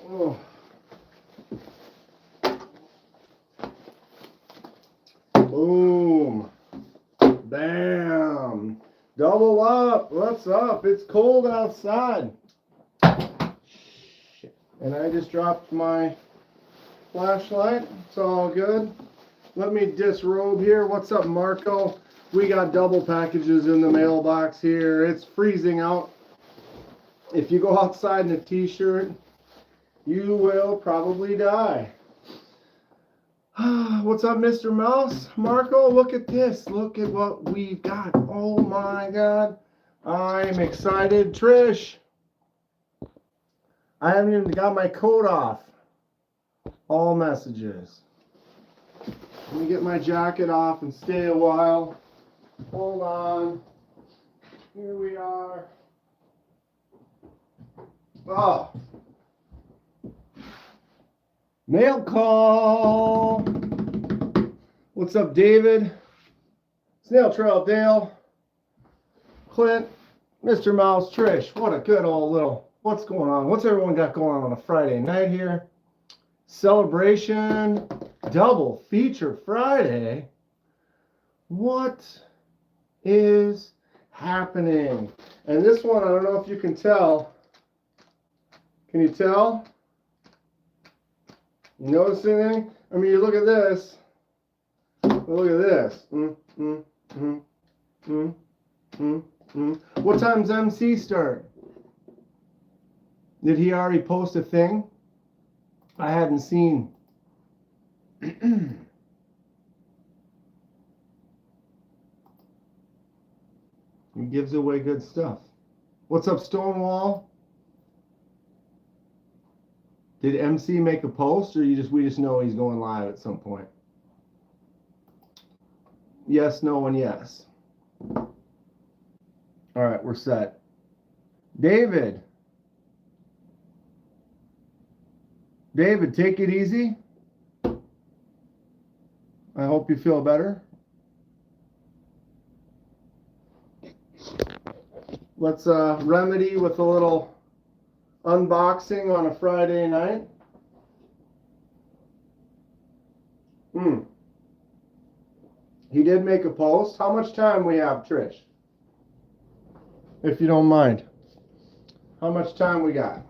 Oh. Boom. Bam. Double up. What's up? It's cold outside. And I just dropped my flashlight. It's all good. Let me disrobe here. What's up, Marco? We got double packages in the mailbox here. It's freezing out. If you go outside in a t-shirt, you will probably die. What's up, Mr. Mouse? Marco, look at this. Look at what we've got. Oh my God. I'm excited. Trish, I haven't even got my coat off. All messages. Let me get my jacket off and stay a while. Hold on. Here we are. Oh. Mail call. What's up, David? Snail Trail Dale. Clint. Mr. Mouse. Trish. What a good old little. What's going on? What's everyone got going on a Friday night here? Celebration. Double feature Friday. What is happening? And this one, I don't know if you can tell. Can you tell? You notice anything? I mean, you look at this. Look at this. What time's MC start? Did he already post a thing? I hadn't seen. He gives away good stuff. What's up, Stonewall? Did MC make a post, or we just know he's going live at some point? Yes, no, and yes. All right, we're set. David. David, take it easy. I hope you feel better. Let's remedy with a little unboxing on a Friday night. He did make a post. How much time we have, Trish? If you don't mind. How much time we got?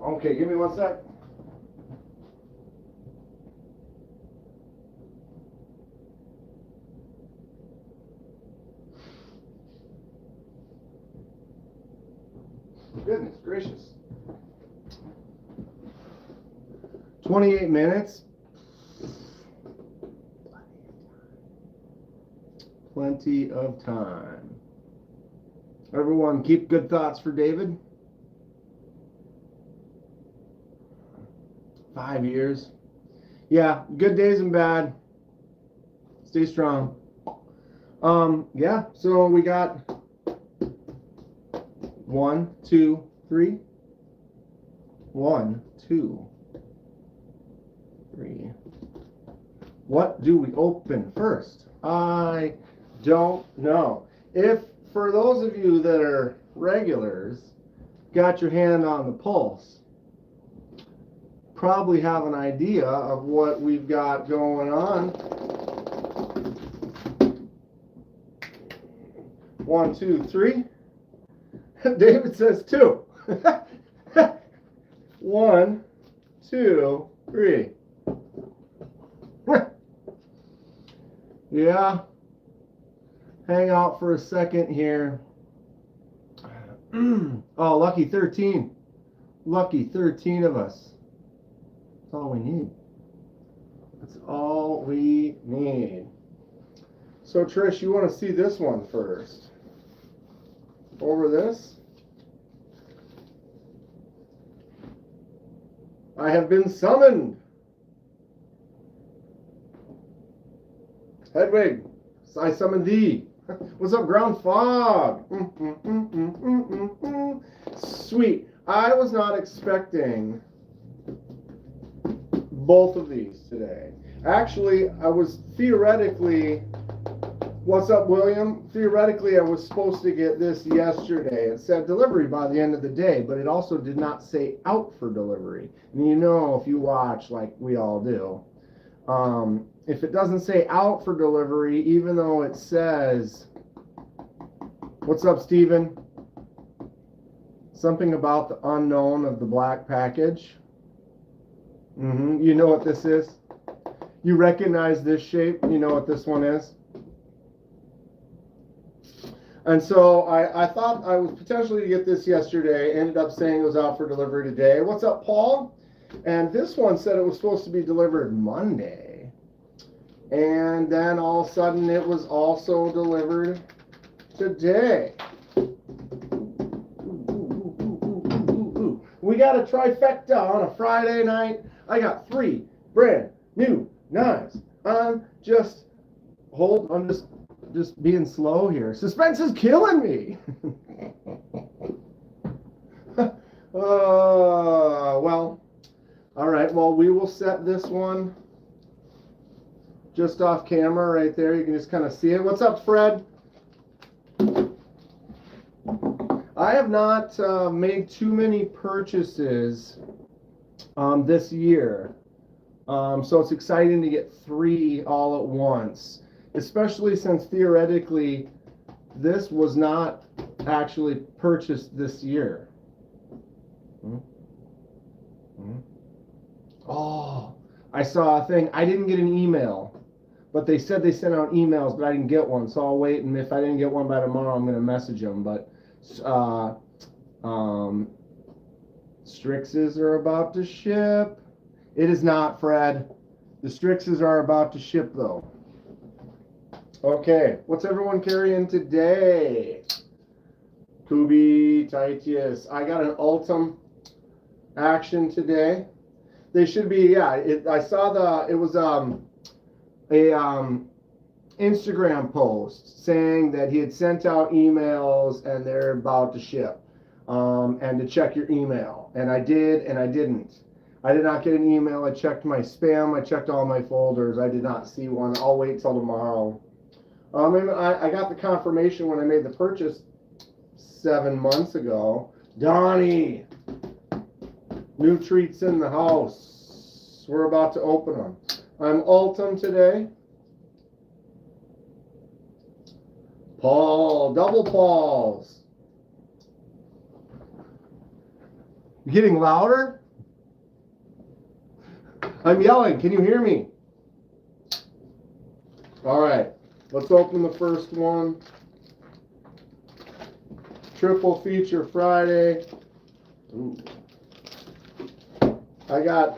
Okay, give me 1 sec. Goodness gracious. 28 minutes. Plenty of time. Everyone, keep good thoughts for David. 5 years. Yeah, good days and bad. Stay strong. Yeah, so we got 1, 2, 3. 1, 2, 3. What do we open first? I don't know. If, for those of you that are regulars, got your hand on the pulse, probably have an idea of what we've got going on. 1, 2, 3. David says 2. 1, 2, 3. Yeah. Hang out for a second here. Oh, lucky 13. Lucky 13 of us. That's all we need. That's all we need. So, Trish, you want to see this one first? Over this. I have been summoned. Hedwig, I summon thee. What's up, Ground Fog? Sweet. I was not expecting both of these today. Actually, I was theoretically What's up, William? Theoretically, I was supposed to get this yesterday. It said delivery by the end of the day, but it also did not say out for delivery. And you know, if you watch like we all do, if it doesn't say out for delivery, even though it says, what's up, Steven? Something about the unknown of the black package. You know what this is? You recognize this shape? You know what this one is? And so I thought I was potentially to get this yesterday. Ended up saying it was out for delivery today. What's up, Paul? And this one said it was supposed to be delivered Monday. And then all of a sudden it was also delivered today. We got a trifecta on a Friday night. I got 3 brand new knives. I'm just being slow here. Suspense is killing me. Well, all right. Well, we will set this one just off camera right there. You can just kind of see it. What's up, Fred? I have not made too many purchases this year. So it's exciting to get 3 all at once, especially since theoretically this was not actually purchased this year. Oh, I saw a thing. I didn't get an email, but they said they sent out emails, but I didn't get one. So I'll wait, and if I didn't get one by tomorrow, I'm going to message them. But Strixes are about to ship. It is not, Fred. The Strixes are about to ship, though. Okay, what's everyone carrying today? Kubi, Titius. I got an Ultim action today. They should be, yeah. I saw it was a Instagram post saying that he had sent out emails and they're about to ship, and to check your email. And I did, and I didn't. I did not get an email. I checked my spam. I checked all my folders. I did not see one. I'll wait till tomorrow. I got the confirmation when I made the purchase 7 months ago. Donnie, new treats in the house. We're about to open them. I'm Ultim today. Paul, double Pauls. You getting louder? I'm yelling. Can you hear me? All right. Let's open the first one. Triple feature Friday. Ooh. I got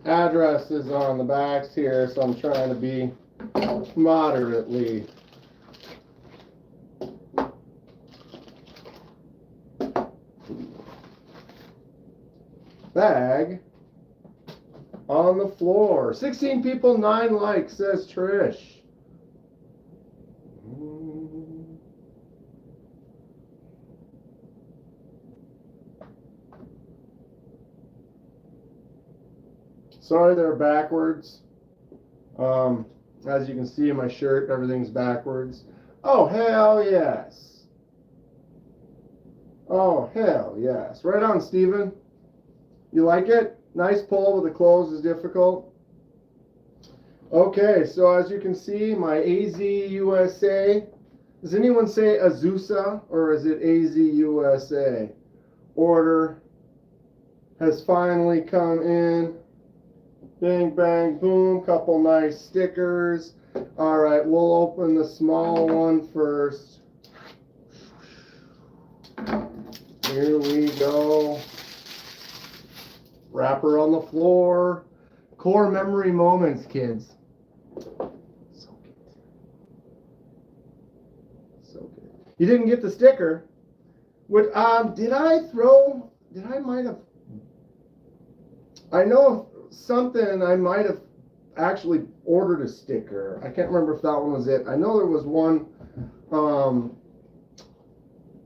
addresses on the backs here, so I'm trying to be moderately. Bag on the floor. 16 people, 9 likes, says Trish. Sorry, they're backwards. As you can see in my shirt, everything's backwards. Oh, hell yes. Oh, hell yes. Right on, Steven. You like it? Nice pull, but the close is difficult. Okay, so as you can see, my AZ USA. Does anyone say Azusa or is it AZ USA? Order has finally come in. Bang, bang, boom. Couple nice stickers. All right, we'll open the small one first. Here we go. Wrapper on the floor. Core memory moments, kids. So good. So good. You didn't get the sticker. What? I know something. I might have actually ordered a sticker. I can't remember if that one was it. I know there was one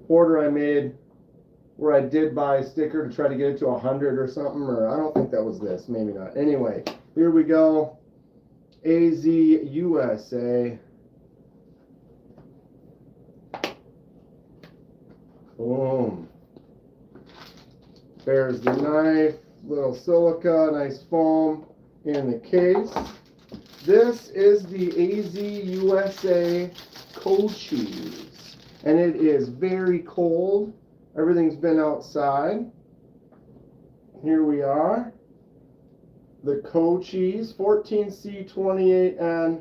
order I made where I did buy a sticker to try to get it to 100 or something, or I don't think that was this, maybe not. Anyway, here we go. AZ USA. Boom. There's the knife, little silica, nice foam in the case. This is the AZ USA cold cheese, and it is very cold. Everything's been outside. Here we are. The cold cheese, 14C28N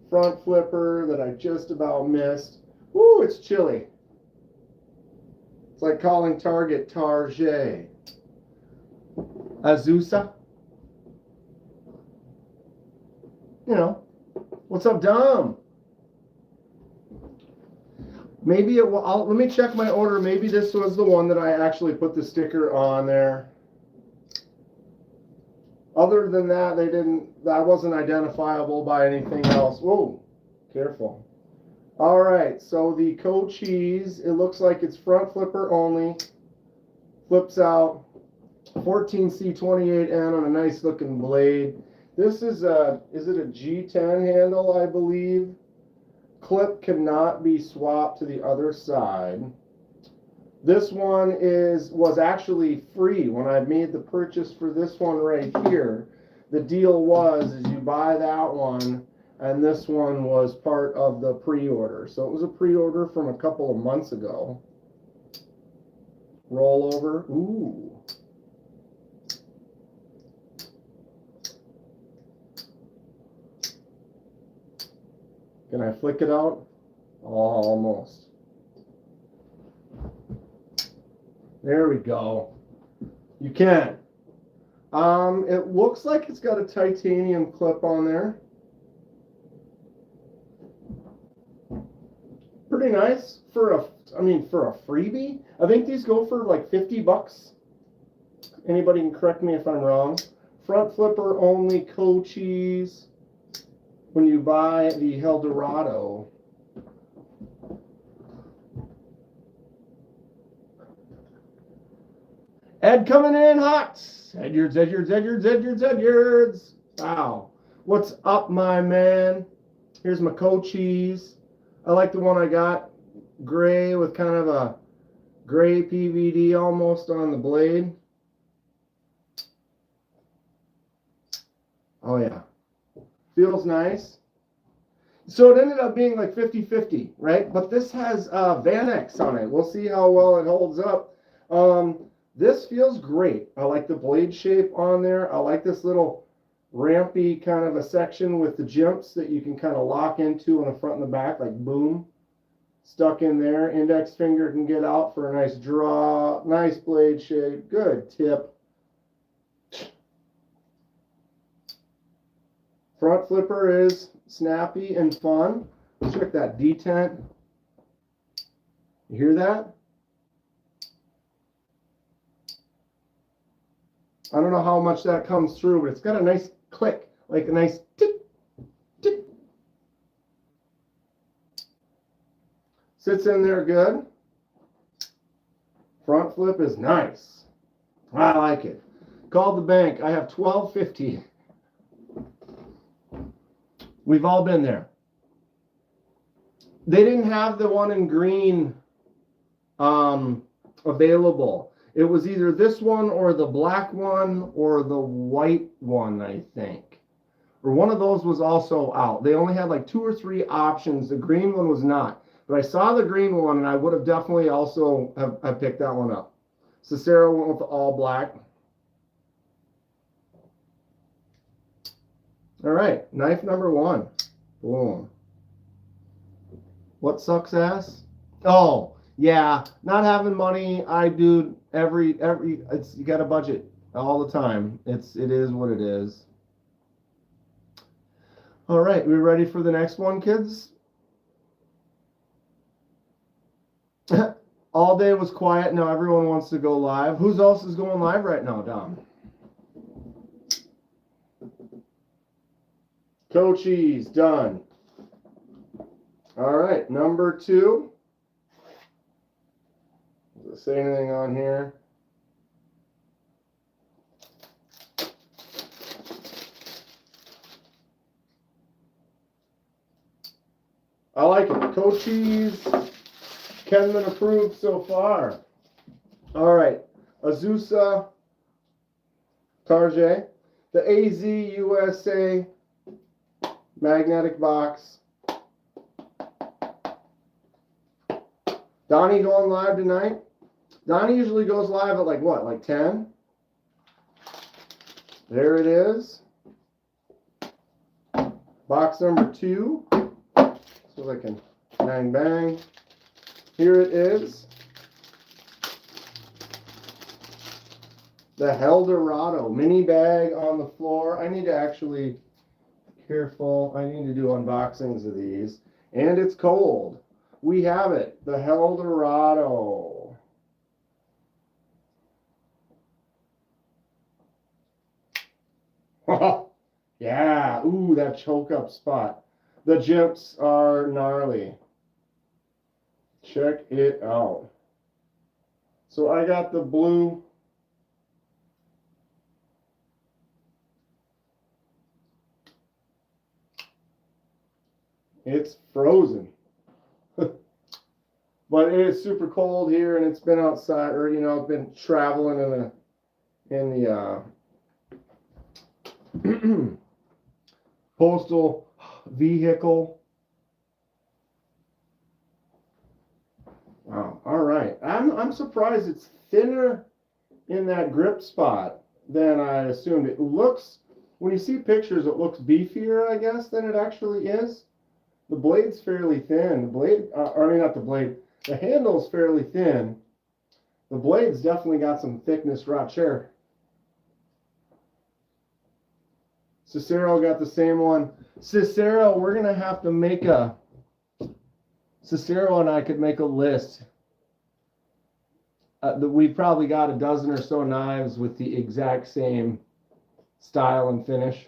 front flipper that I just about missed. Woo, it's chilly. It's like calling Target Target. Azusa. You know, what's up, Dom? Maybe it will. Let me check my order. Maybe this was the one that I actually put the sticker on there. Other than that, they didn't. That wasn't identifiable by anything else. Whoa, careful. All right, so the cold cheese. It looks like it's front flipper only. Flips out. 14C28N on a nice looking blade. This is a, is it a G10 handle, I believe? Clip cannot be swapped to the other side. This one was actually free when I made the purchase for this one right here. The deal was is you buy that one and this one was part of the pre-order. So it was a pre-order from a couple of months ago. Roll over. Ooh. Can I flick it out? Almost. There we go. You can. It looks like it's got a titanium clip on there. Pretty nice for a, for a freebie. I think these go for like 50 bucks. Anybody can correct me if I'm wrong. Front flipper only, co-cheese. When you buy the Eldorado. Ed coming in hot. Edyards. Wow. What's up, my man? Here's my co-cheese. I like the one I got. Gray with kind of a gray PVD almost on the blade. Oh, yeah. Feels nice. So it ended up being like 50-50, right? But this has Vanex on it. We'll see how well it holds up. This feels great. I like the blade shape on there. I like this little rampy kind of a section with the jimps that you can kind of lock into on the front and the back, like boom. Stuck in there. Index finger can get out for a nice draw. Nice blade shape. Good tip. Front flipper is snappy and fun. Check that detent. You hear that? I don't know how much that comes through, but it's got a nice click, like a nice tick, tick. Sits in there good. Front flip is nice. I like it. Called the bank. I have $12.50. We've all been there. They didn't have the one in green available. It was either this one or the black one or the white one, I think. Or one of those was also out. They only had like 2 or 3 options. The green one was not. But I saw the green one and I would have definitely also have picked that one up. Cicero went with the all black. All right, knife number 1. Boom. What sucks ass? Oh, yeah, not having money. I do it's, you got a budget all the time. It is what it is. All right, we ready for the next one, kids? All day was quiet. Now everyone wants to go live. Who else is going live right now, Dom? Co-cheese, done. All right, number 2. Does it say anything on here? I like it. Co-cheese, Kenman approved so far. All right, Azusa Tarjay, the AZ USA magnetic box. Donnie going live tonight. Donnie usually goes live at like what, like 10? There it is. Box number 2. So I can bang bang. Here it is. The Eldorado mini bag on the floor. I need to actually, careful, I need to do unboxings of these. And it's cold. We have it, the Eldorado. Yeah, ooh, that choke up spot. The jimps are gnarly. Check it out. So I got the blue. It's frozen. But it is super cold here, and it's been outside, or you know, it's been traveling in the postal vehicle. Wow. All right. I'm surprised it's thinner in that grip spot than I assumed. It looks, when you see pictures, it looks beefier, I guess, than it actually is. The blade's fairly thin. The blade, I mean, not the blade. The handle's fairly thin. The blade's definitely got some thickness right here. Cicero got the same one. Cicero, we're going to have to make a... Cicero and I could make a list. We probably got a dozen or so knives with the exact same style and finish.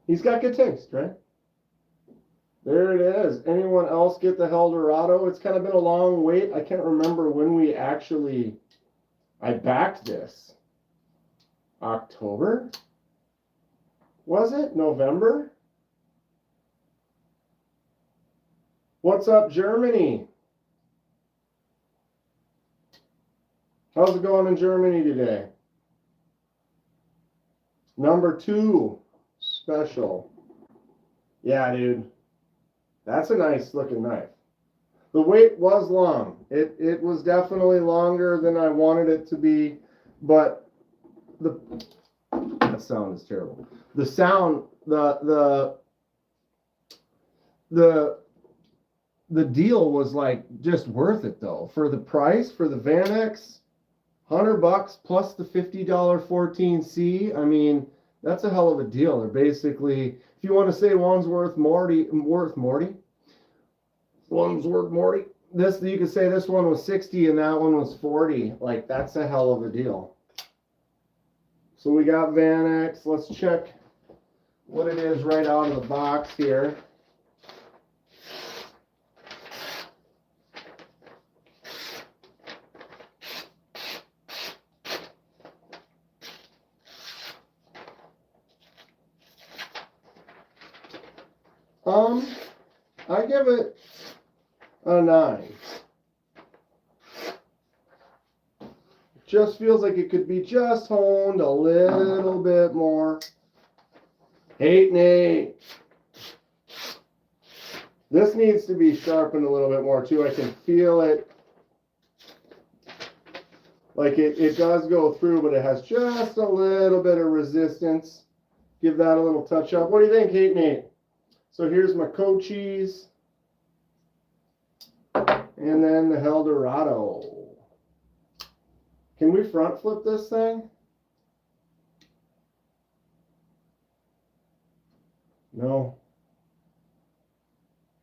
He's got good taste, right? There it is. Anyone else get the Eldorado? It's kind of been a long wait. I can't remember when we actually... I backed this. October? Was it? November? What's up, Germany? How's it going in Germany today? Number 2 special. Yeah, dude. That's a nice looking knife. The wait was long. It was definitely longer than I wanted it to be, but that sound is terrible. The sound, the deal was like just worth it though. For the price, for the Vanex, $100 plus the $50 14C. I mean, that's a hell of a deal. They're basically, if you want to say one's worth Morty. This, you could say this one was 60 and that one was 40. Like, that's a hell of a deal. So we got Vanex. Let's check what it is right out of the box here. I give it a 9. Just feels like it could be just honed a little bit more. 8 and 8. This needs to be sharpened a little bit more too. I can feel it. Like it does go through, but it has just a little bit of resistance. Give that a little touch up. What do you think, 8 and 8? So here's my Cochise. And then the Eldorado. Can we front flip this thing? No.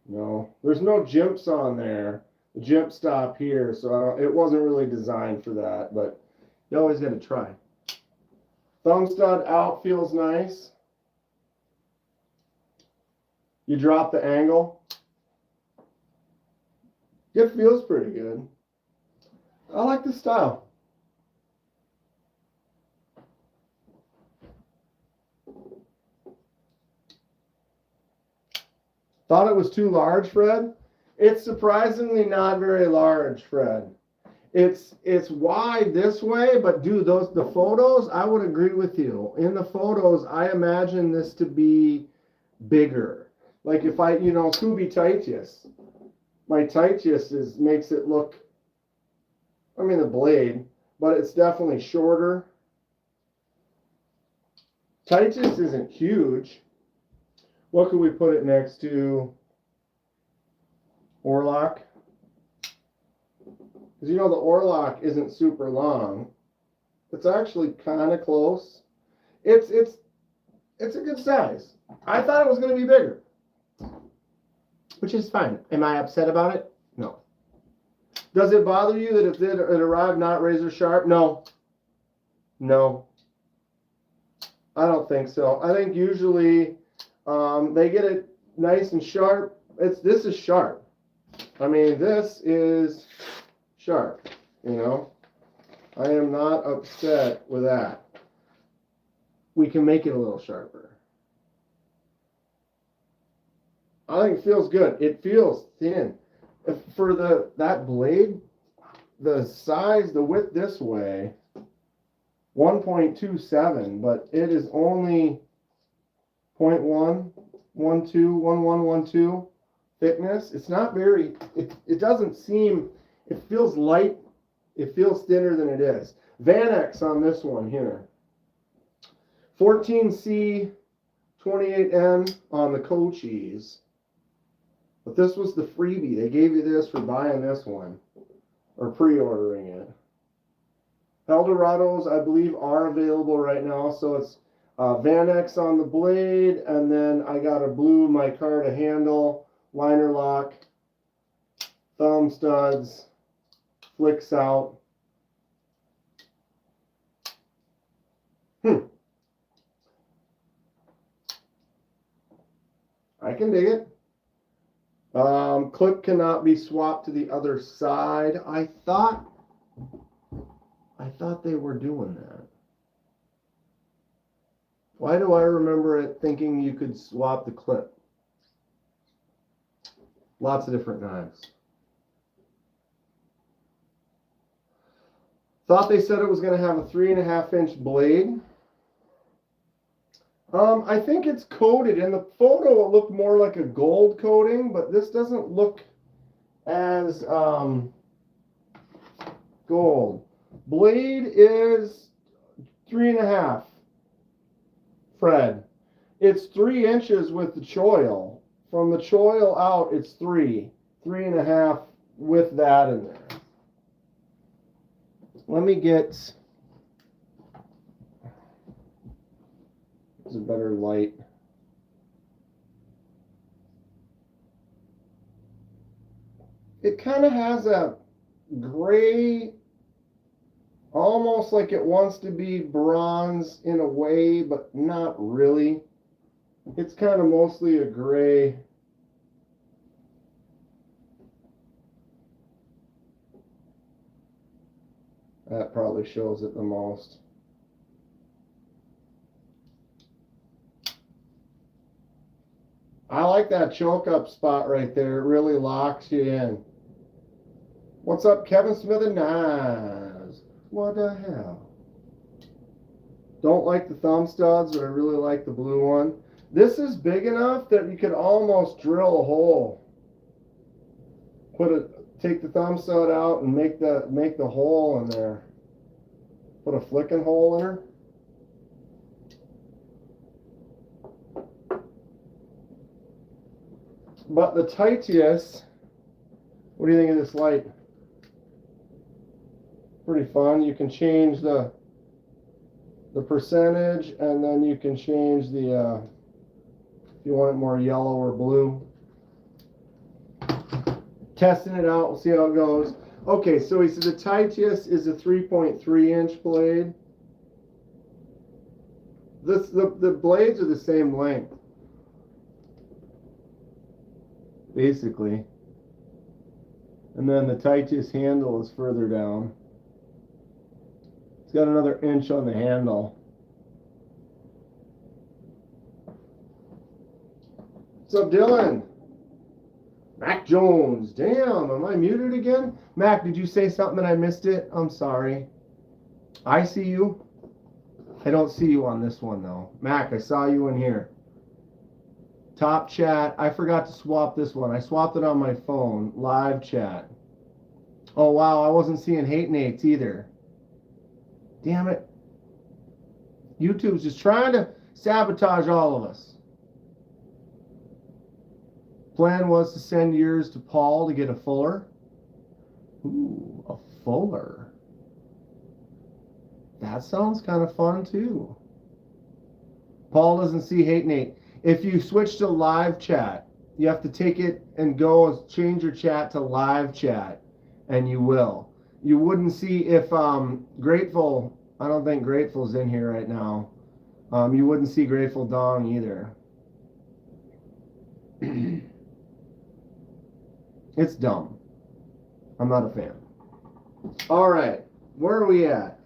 No. There's no jimps on there. The jimp stop here, so it wasn't really designed for that, but you always got to try. Thumb stud out feels nice. You drop the angle. It feels pretty good. I like the style. Thought it was too large, Fred? It's surprisingly not very large, Fred. It's wide this way, but dude, the photos, I would agree with you. In the photos, I imagine this to be bigger. Like if I, Kubi Titius, my Titius makes it look, I mean the blade, but it's definitely shorter. Titius isn't huge. What could we put it next to? Orlock. Because the Orlock isn't super long. It's actually kind of close. It's a good size. I thought it was going to be bigger, which is fine. Am I upset about it? No. Does it bother you that it arrived not razor sharp? No. No. I don't think so. I think usually they get it nice and sharp. This is sharp. I mean, this is sharp, I am not upset with that. We can make it a little sharper. I think it feels good. It feels thin. For that blade, the size, the width this way, 1.27, but it is only 0.1, 12 thickness. It's not very, it doesn't seem, it feels light. It feels thinner than it is. Vanex on this one here. 14C 28N on the Cochise. But this was the freebie. They gave you this for buying this one or pre-ordering it. Eldorados, I believe, are available right now. So it's Vanex on the blade, and then I got a blue micarta handle, liner lock, thumb studs, flicks out. I can dig it. Clip cannot be swapped to the other side. I thought they were doing that. Why do I remember it thinking you could swap the clip? Lots of different knives. Thought they said it was going to have a 3.5-inch blade. I think it's coated. In the photo, it looked more like a gold coating, but this doesn't look as gold. Blade is 3.5. Fred, it's 3 inches with the choil. From the choil out, it's 3.5 with that in there. Let me get a better light. It kind of has a gray, almost like it wants to be bronze in a way, but not really. It's kind of mostly a gray. That probably shows it the most. I like that choke up spot right there. It really locks you in. What's up, Kevin Smith and Nas? What the hell? Don't like the thumb studs, but I really like the blue one. This is big enough that you could almost drill a hole. Take the thumb stud out and make the hole in there. Put a flicking hole in her. But the Titius, what do you think of this light? Pretty fun. You can change the percentage, and then you can change the if you want it more yellow or blue. Testing it out, we'll see how it goes. Okay, so he said the Titius is a 3.3-inch blade. The blades are the same length, basically. And then the Titius handle is further down. It's got another inch on the handle. What's up, Dylan? Mac Jones. Damn, am I muted again? Mac, did you say something and I missed it? I'm sorry. I see you. I don't see you on this one, though. Mac, I saw you in here. Top chat. I forgot to swap this one. I swapped it on my phone. Live chat. Oh, wow. I wasn't seeing hate Nates either. Damn it. YouTube's just trying to sabotage all of us. Plan was to send yours to Paul to get a fuller. Ooh, a fuller. That sounds kind of fun too. Paul doesn't see hate Nate. If you switch to live chat, you have to take it and go change your chat to live chat, and you will. You wouldn't see if Grateful. I don't think Grateful's in here right now. You wouldn't see Grateful Dong either. It's dumb. I'm not a fan. All right, where are we at?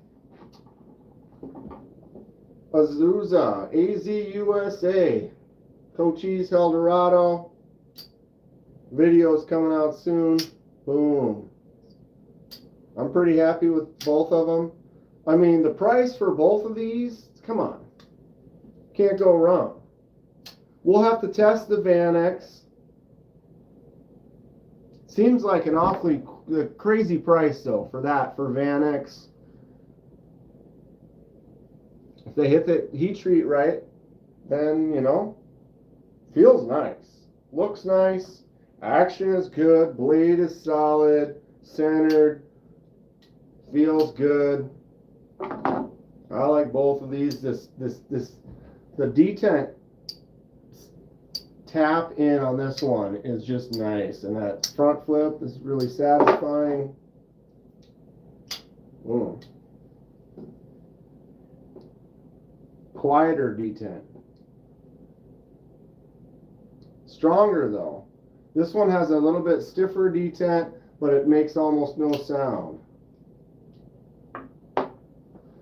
Azusa, AZ USA, Cochise Eldorado. Video's coming out soon. Boom. I'm pretty happy with both of them. I mean, the price for both of these, come on. Can't go wrong. We'll have to test the Van X. Seems like an awfully crazy price, though, for that, for Van X. If they hit the heat treat right, then, you know, feels nice. Looks nice. Action is good. Blade is solid. Centered. Feels good. I like both of these. The detent tap in on this one is just nice, and that front flip is really satisfying. Quieter detent. Stronger though. This one has a little bit stiffer detent, but it makes almost no sound.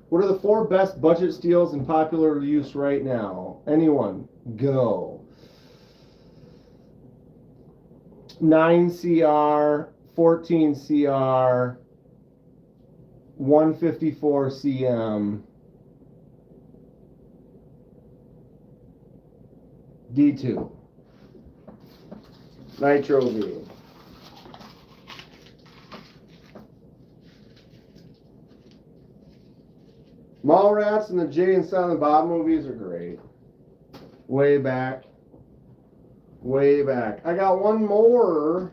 What are the 4 best budget steels in popular use right now? Anyone? Go. 9CR, 14CR, 154CM, D2, Nitro V. Mallrats and the Jay and Silent Bob movies are great. Way back. Way back. I got one more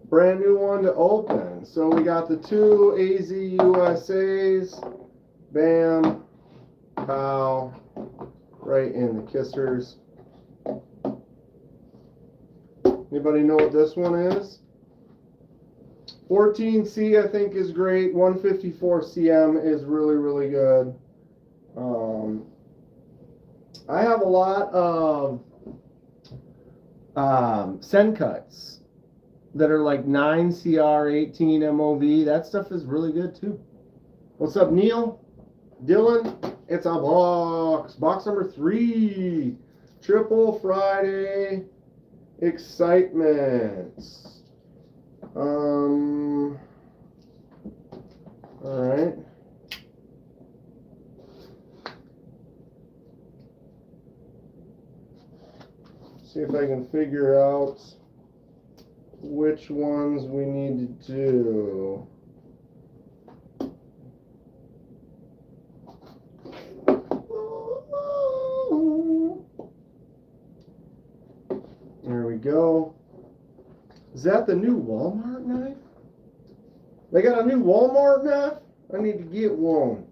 brand new one to open. So we got the 2 AZ USAs. Bam. Pow. Right in the kissers. Anybody know what this one is? 14C I think is great. 154CM is really, really good. I have a lot of send cuts that are like 9CR 18 MOV. That stuff is really good too. What's up, Neil? Dylan? It's a box. Box number 3. Triple Friday excitement. All right. See if I can figure out which ones we need to do. There we go. Is that the new Walmart knife? They got a new Walmart knife? I need to get one.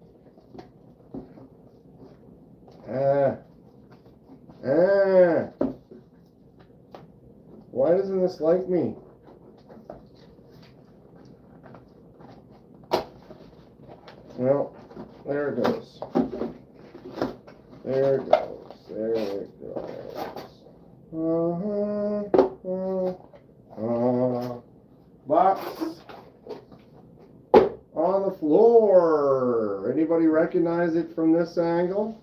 Why doesn't this like me? Well, there it goes. There it goes. There it goes. Box on the floor. Anybody recognize it from this angle?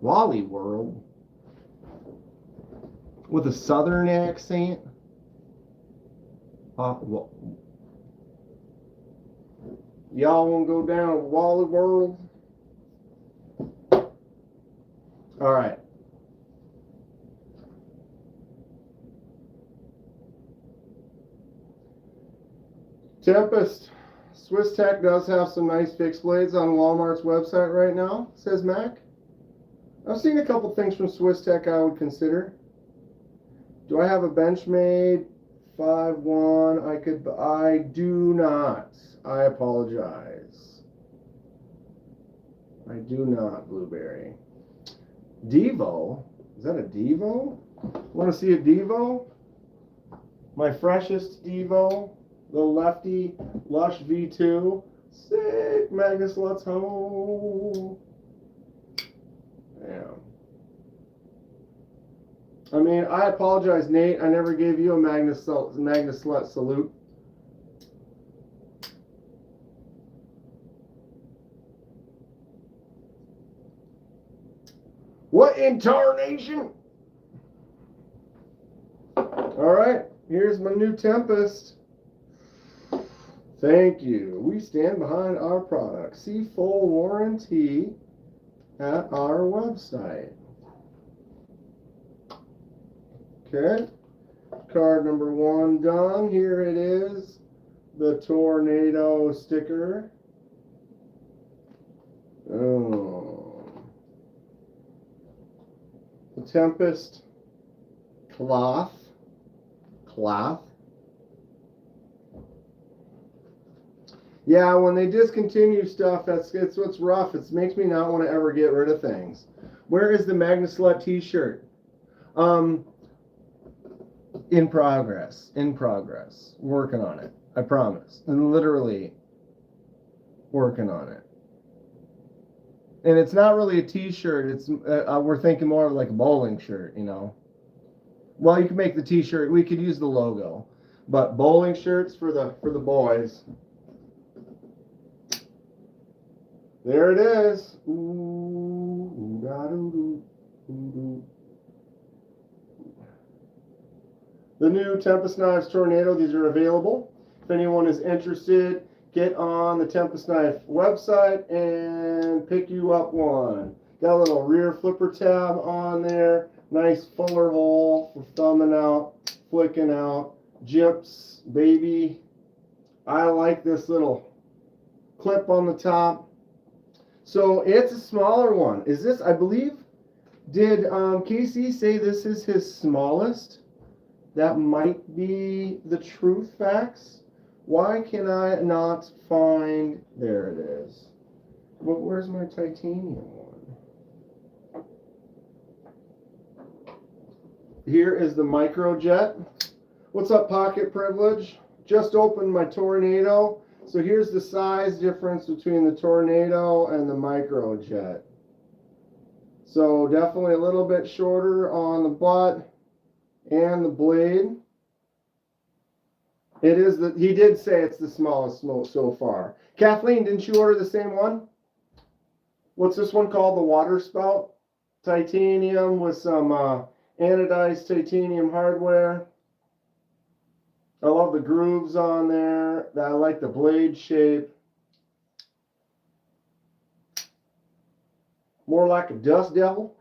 Wally World. With a southern accent. Well, y'all want to go down to Wally World? All right. Tempest. Swiss Tech does have some nice fixed blades on Walmart's website right now, says Mac. I've seen a couple things from Swiss Tech I would consider. Do I have a Benchmade 5.1? I do not. I apologize. I do not, Blueberry. Devo? Is that a Devo? Want to see a Devo? My freshest Devo. The Lefty Lush V2. Sick, Magnus, let's home. Yeah. I mean, I apologize, Nate. I never gave you a Magnus Slut salute. What in tarnation? All right, here's my new Tempest. Thank you. We stand behind our product. See full warranty at our website. Okay. Card number 1 done. Here it is. The tornado sticker. Oh. The Tempest cloth. Yeah, when they discontinue stuff, it's what's rough. It makes me not want to ever get rid of things. Where is the Magnus Slut t-shirt? In progress. Working on it. I promise. And literally working on it. And it's not really a t-shirt. It's we're thinking more of like a bowling shirt, you know. Well, you can make the t-shirt. We could use the logo. But bowling shirts for the boys. There it is. The new Tempest Knives Tornado. These are available. If anyone is interested, get on the Tempest Knife website and pick you up one. Got a little rear flipper tab on there. Nice fuller hole for thumbing out, flicking out. Jips, baby. I like this little clip on the top. So it's a smaller one. Is this, I believe, did Casey say this is his smallest? That might be the truth facts. Why can I not find, there it is. But where's my titanium one? Here is the Microjet. What's up, Pocket Privilege? Just opened my Tornado. So here's the size difference between the Tornado and the Microjet. So definitely a little bit shorter on the butt and the blade. It is the, he did say it's the smallest so far. Kathleen, didn't you order the same one? What's this one called? The water spout? Titanium with some anodized titanium hardware. I love the grooves on there. I like the blade shape. More like a dust devil.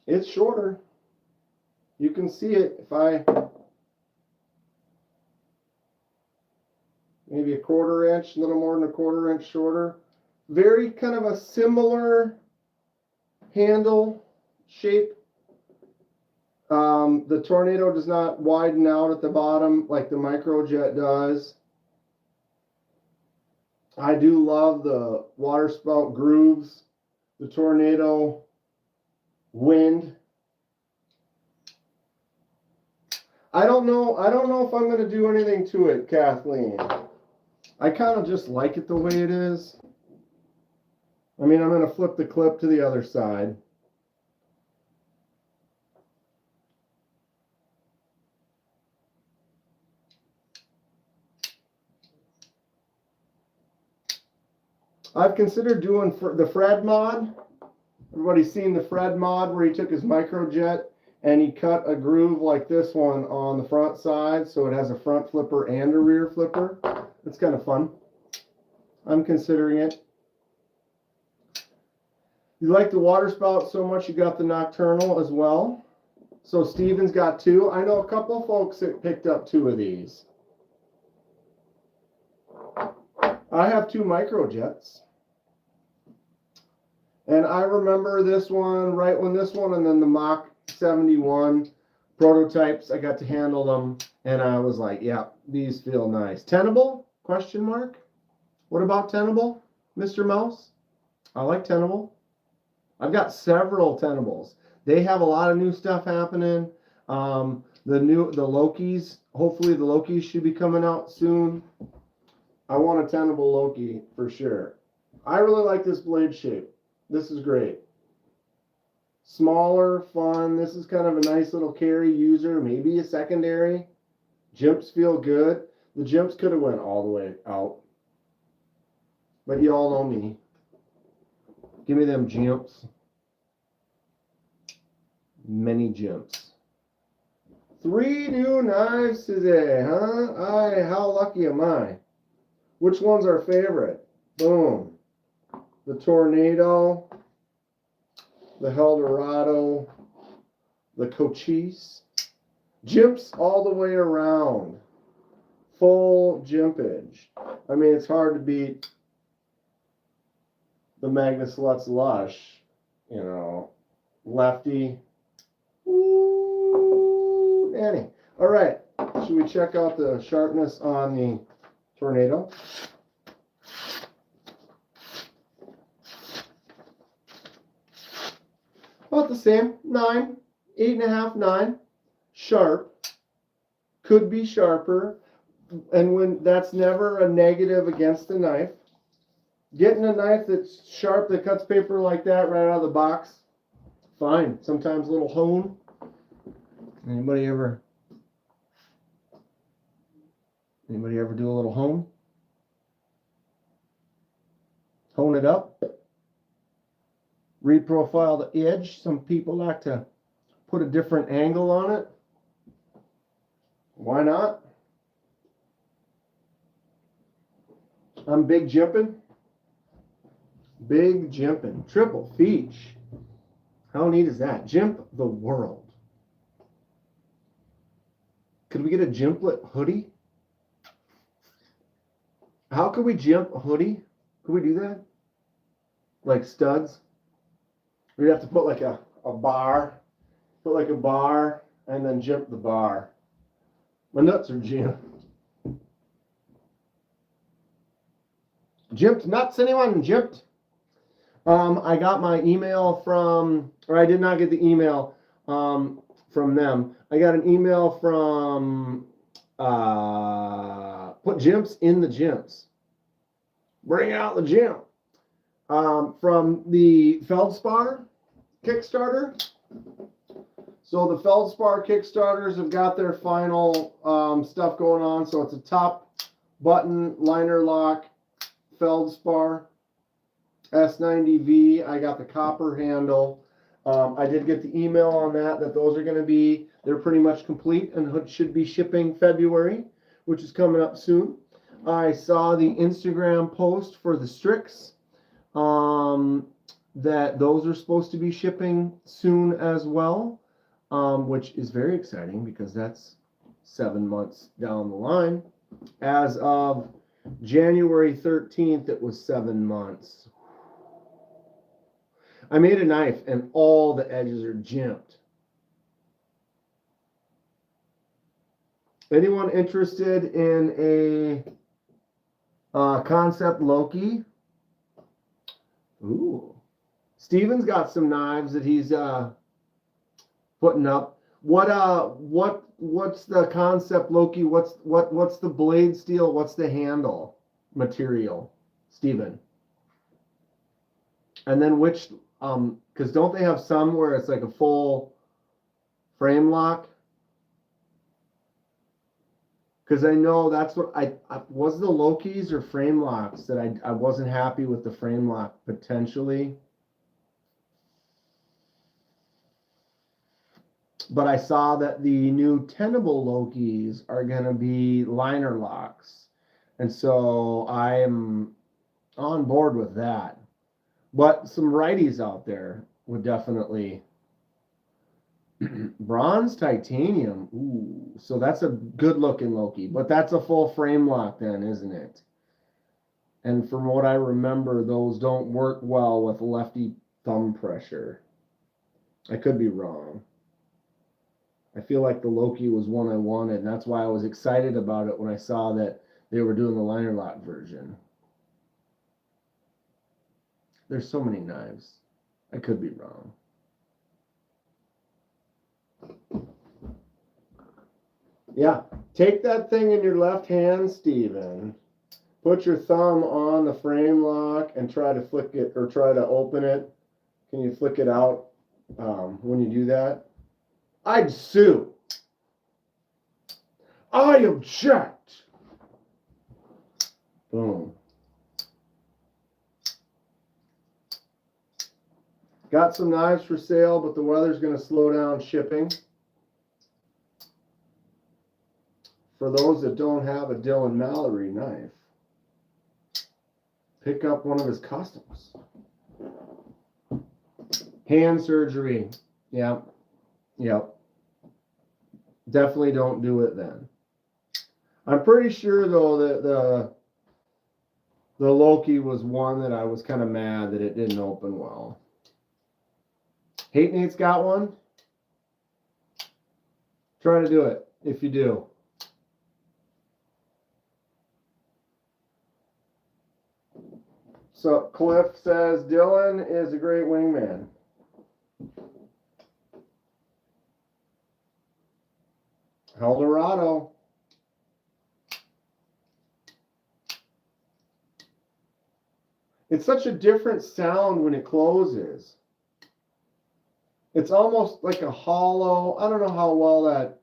It's shorter. You can see it if I maybe a 1/4 inch, a little more than a 1/4 inch shorter. Very kind of a similar handle shape. The Tornado does not widen out at the bottom like the Microjet does. I do love the water spout grooves, the Tornado wind. I don't know if I'm going to do anything to it, Kathleen. I kind of just like it the way it is. I mean, I'm going to flip the clip to the other side. I've considered doing the Fred mod. Everybody's seen the Fred mod where he took his microjet and he cut a groove like this one on the front side, so it has a front flipper and a rear flipper. It's kind of fun. I'm considering it. You like the water spout so much you got the nocturnal as well. So Steven's got two. I know a couple folks that picked up two of these. I have two microjets. And I remember this one, right when this one, and then the Mach 71 prototypes, I got to handle them, and I was like, yeah, these feel nice. Tenable? Question mark. What about Tenable, Mr. Mouse? I like Tenable. I've got several Tenables. They have a lot of new stuff happening. The Lokis, hopefully the Lokis should be coming out soon. I want a Tenable Loki for sure. I really like this blade shape. This is great. Smaller, fun. This is kind of a nice little carry user, maybe a secondary. Jimps feel good. The jimps could have went all the way out. But you all know me. Give me them jimps. Many jimps. 3 new knives today, huh? How lucky am I? Which one's our favorite? Boom. The Tornado, the Eldorado, the Cochise. Jimps all the way around. Full jimpage. I mean, it's hard to beat the Magnus Lutz Lush, you know, lefty. Ooh, Danny. All right, should we check out the sharpness on the Tornado? About the same, 9, 8.5, 9. Sharp. Could be sharper. And when that's never a negative against the knife. Getting a knife that's sharp that cuts paper like that right out of the box, fine. Sometimes a little hone. Anybody ever do a little hone? Hone it up. Reprofile the edge. Some people like to put a different angle on it. Why not? I'm big jimping. Big jimping. Triple feech. How neat is that? Jimp the world. Could we get a jimplet hoodie? How could we jimp a hoodie? Could we do that? Like studs? We'd have to put like a bar. Put like a bar and then jimp the bar. My nuts are jimped. Jimped nuts, anyone? Jimped? I got my email from, or I did not get the email from them. I got an email from, put jimps in the jimps. Bring out the jimp. From the Feldspar Kickstarter. So the Feldspar Kickstarters have got their final stuff going on. So it's a top button liner lock Feldspar S90V. I got the copper handle. I did get the email on that those are going to be, they're pretty much complete and should be shipping February, which is coming up soon. I saw the Instagram post for the Strix, that those are supposed to be shipping soon as well, which is very exciting because that's 7 months down the line. As of January 13th, it was 7 months. I made a knife and all the edges are jimped. Anyone interested in a concept Loki? Ooh. Steven's got some knives that he's putting up. What's the concept Loki? What's the blade steel? What's the handle material, Steven? And then which because don't they have some where it's like a full frame lock? Because I know that's what I was, the Lokis or frame locks that I wasn't happy with the frame lock potentially. But I saw that the new tenable Lokis are going to be liner locks. And so I am on board with that. But some righties out there would definitely. Bronze titanium. Ooh, so that's a good looking Loki. But that's a full frame lock then, isn't it? And from what I remember, those don't work well with lefty thumb pressure. I could be wrong. I feel like the Loki was one I wanted, and that's why I was excited about it when I saw that they were doing the liner lock version. There's so many knives. I could be wrong. Yeah, take that thing in your left hand, Steven. Put your thumb on the frame lock and try to flick it or try to open it. Can you flick it out when you do that? I'd sue. I object. Boom. Got some knives for sale, but the weather's going to slow down shipping. For those that don't have a Dylan Mallory knife, pick up one of his customs. Hand surgery. Yep. Yep. Definitely don't do it then. I'm pretty sure, though, that the Loki was one that I was kind of mad that it didn't open well. Hate Nate's got one? Try to do it if you do. So Cliff says Dylan is a great wingman. Eldorado. It's such a different sound when it closes. It's almost like a hollow. I don't know how well that.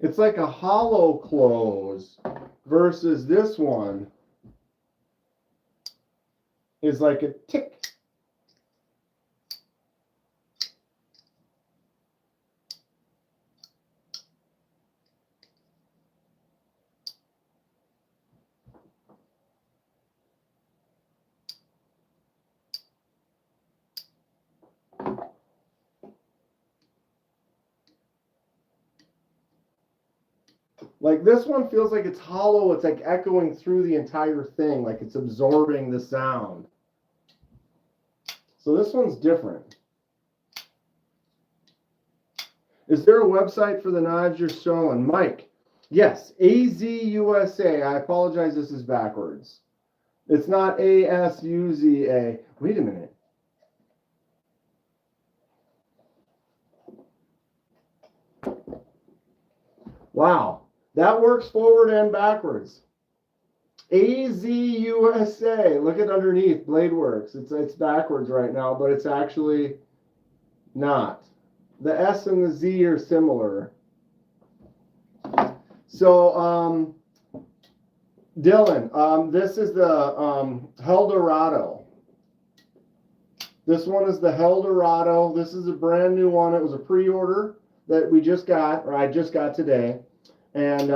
It's like a hollow close versus this one is like a tick. Like this one feels like it's hollow. It's like echoing through the entire thing, like it's absorbing the sound. So this one's different. Is there a website for the knives you're showing? Mike, yes, AZUSA. I apologize, this is backwards. It's not ASUZA. Wait a minute. Wow. That works forward and backwards. AZUSA. Look at underneath. Blade Works. It's backwards right now, but it's actually not. The S and the Z are similar. So, Dylan, this is the Eldorado. This one is the Eldorado. This is a brand new one. It was a pre-order that we just got, or I just got today. And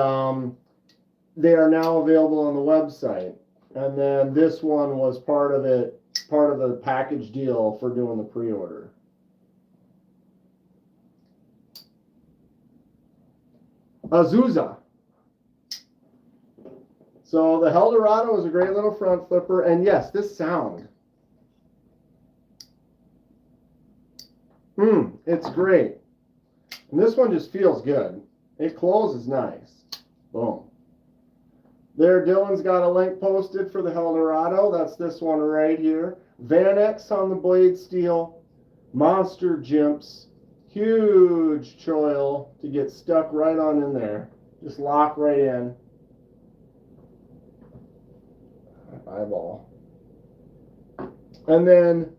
they are now available on the website. And then this one was part of it, part of the package deal for doing the pre-order. Azusa. So the Eldorado is a great little front flipper. And yes, this sound. It's great. And this one just feels good. It closes nice. Boom. There, Dylan's got a link posted for the Eldorado. That's this one right here. Van-X on the blade steel. Monster jimps. Huge choil to get stuck right on in there. Just lock right in. Eyeball. And then,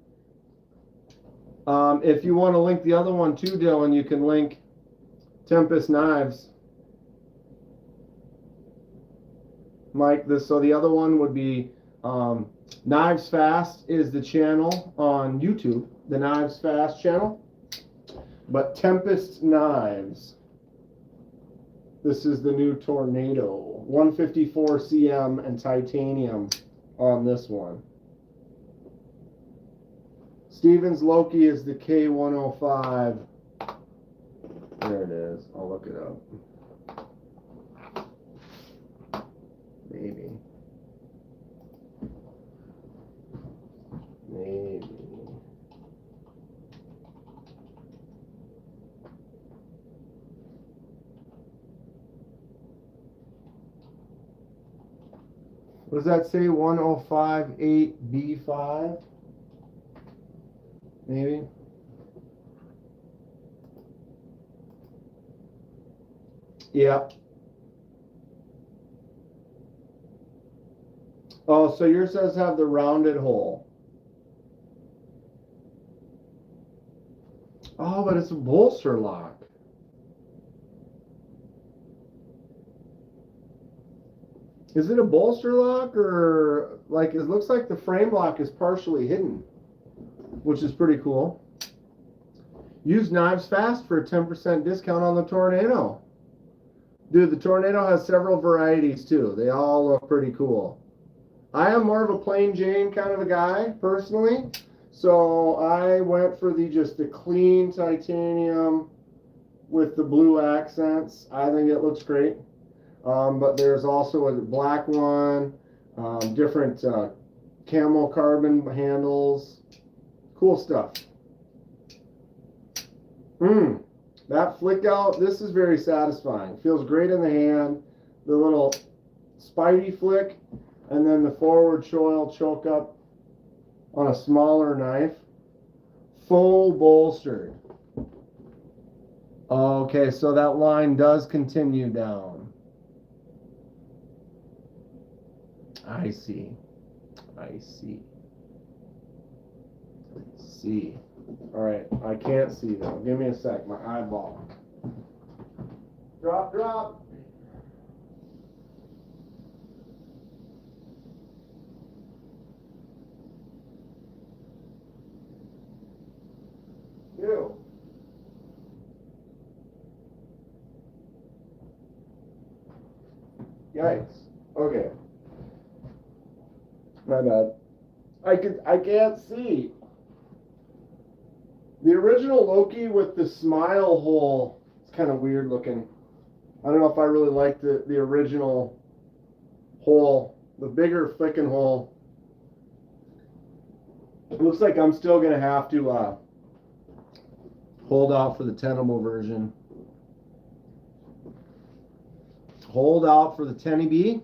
if you want to link the other one too, Dylan, you can link Tempest Knives. Mike, so the other one would be Knives Fast is the channel on YouTube, the Knives Fast channel. But Tempest Knives, this is the new Tornado. 154 cm and titanium on this one. Stevens Loki is the K105. There it is. I'll look it up. Maybe. What does that say? 1058B5? Maybe. Yeah. Oh, so yours does have the rounded hole. Oh, but it's a bolster lock. Is it a bolster lock, or like it looks like the frame lock is partially hidden, which is pretty cool. Use Knives Fast for a 10% discount on the Tornado. Dude, the Tornado has several varieties too. They all look pretty cool. I am more of a plain Jane kind of a guy, personally. So I went for just the clean titanium with the blue accents. I think it looks great. But there's also a black one, different camel carbon handles. Cool stuff. That flick out, this is very satisfying. Feels great in the hand. The little spidey flick, and then the forward choil choke up on a smaller knife. Full bolstered. Okay, so that line does continue down. I see. I see. See. All right, I can't see though. Give me a sec. My eyeball. Drop, drop. Ew. Yikes. Okay. My bad. I can't see. The original Loki with the smile hole, it's kind of weird looking. I don't know if I really like the original hole, the bigger flicking hole. It looks like I'm still going to have to hold out for the tenable version. Hold out for the 10B.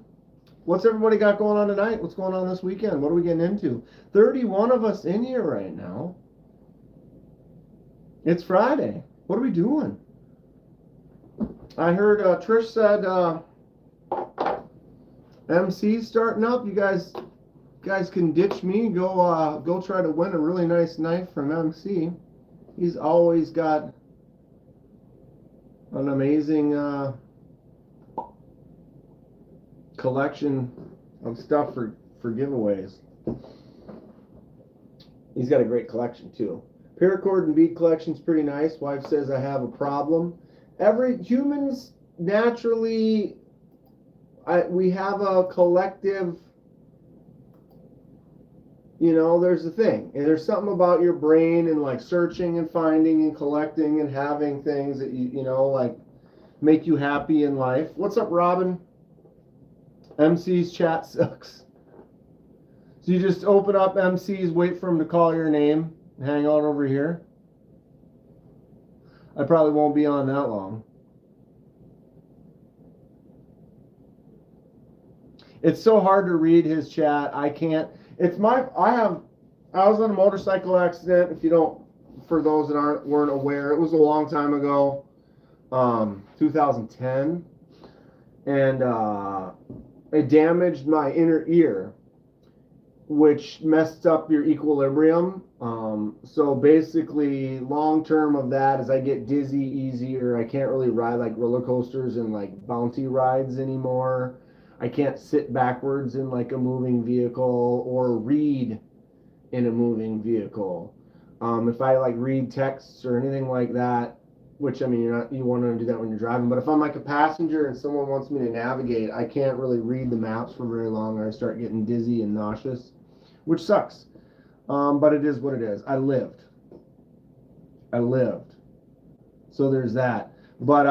What's everybody got going on tonight? What's going on this weekend? What are we getting into? 31 of us in here right now. It's Friday. What are we doing? I heard Trish said MC's starting up. You guys can ditch me. Go try to win a really nice knife from MC. He's always got an amazing collection of stuff for giveaways. He's got a great collection too. Paracord and bead collection's pretty nice. Wife says I have a problem. Humans naturally, we have a collective, there's a thing. And there's something about your brain and like searching and finding and collecting and having things that like make you happy in life. What's up, Robin? MC's chat sucks. So you just open up MC's, wait for him to call your name, and hang out over here. I probably won't be on that long. It's so hard to read his chat. I can't. I was in a motorcycle accident. For those that weren't aware, it was a long time ago, 2010, and it damaged my inner ear, which messed up your equilibrium. So basically, long term of that is I get dizzy easier. I can't really ride like roller coasters and like bounty rides anymore. I can't sit backwards in like a moving vehicle or read in a moving vehicle. If I like read texts or anything like that, which I mean, you want to do that when you're driving, but if I'm like a passenger and someone wants me to navigate, I can't really read the maps for very long or I start getting dizzy and nauseous, which sucks. But it is what it is. I lived. So there's that. But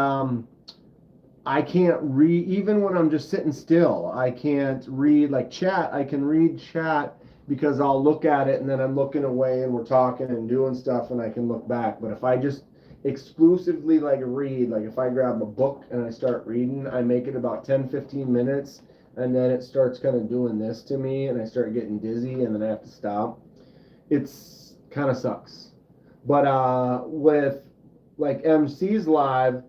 I can't read, even when I'm just sitting still, I can't read like chat. I can read chat because I'll look at it and then I'm looking away and we're talking and doing stuff and I can look back. But if I just exclusively like read, like if I grab a book and I start reading, I make it about 10-15 minutes and then it starts kind of doing this to me and I start getting dizzy and then I have to stop. It's kind of sucks. But with like MC's live,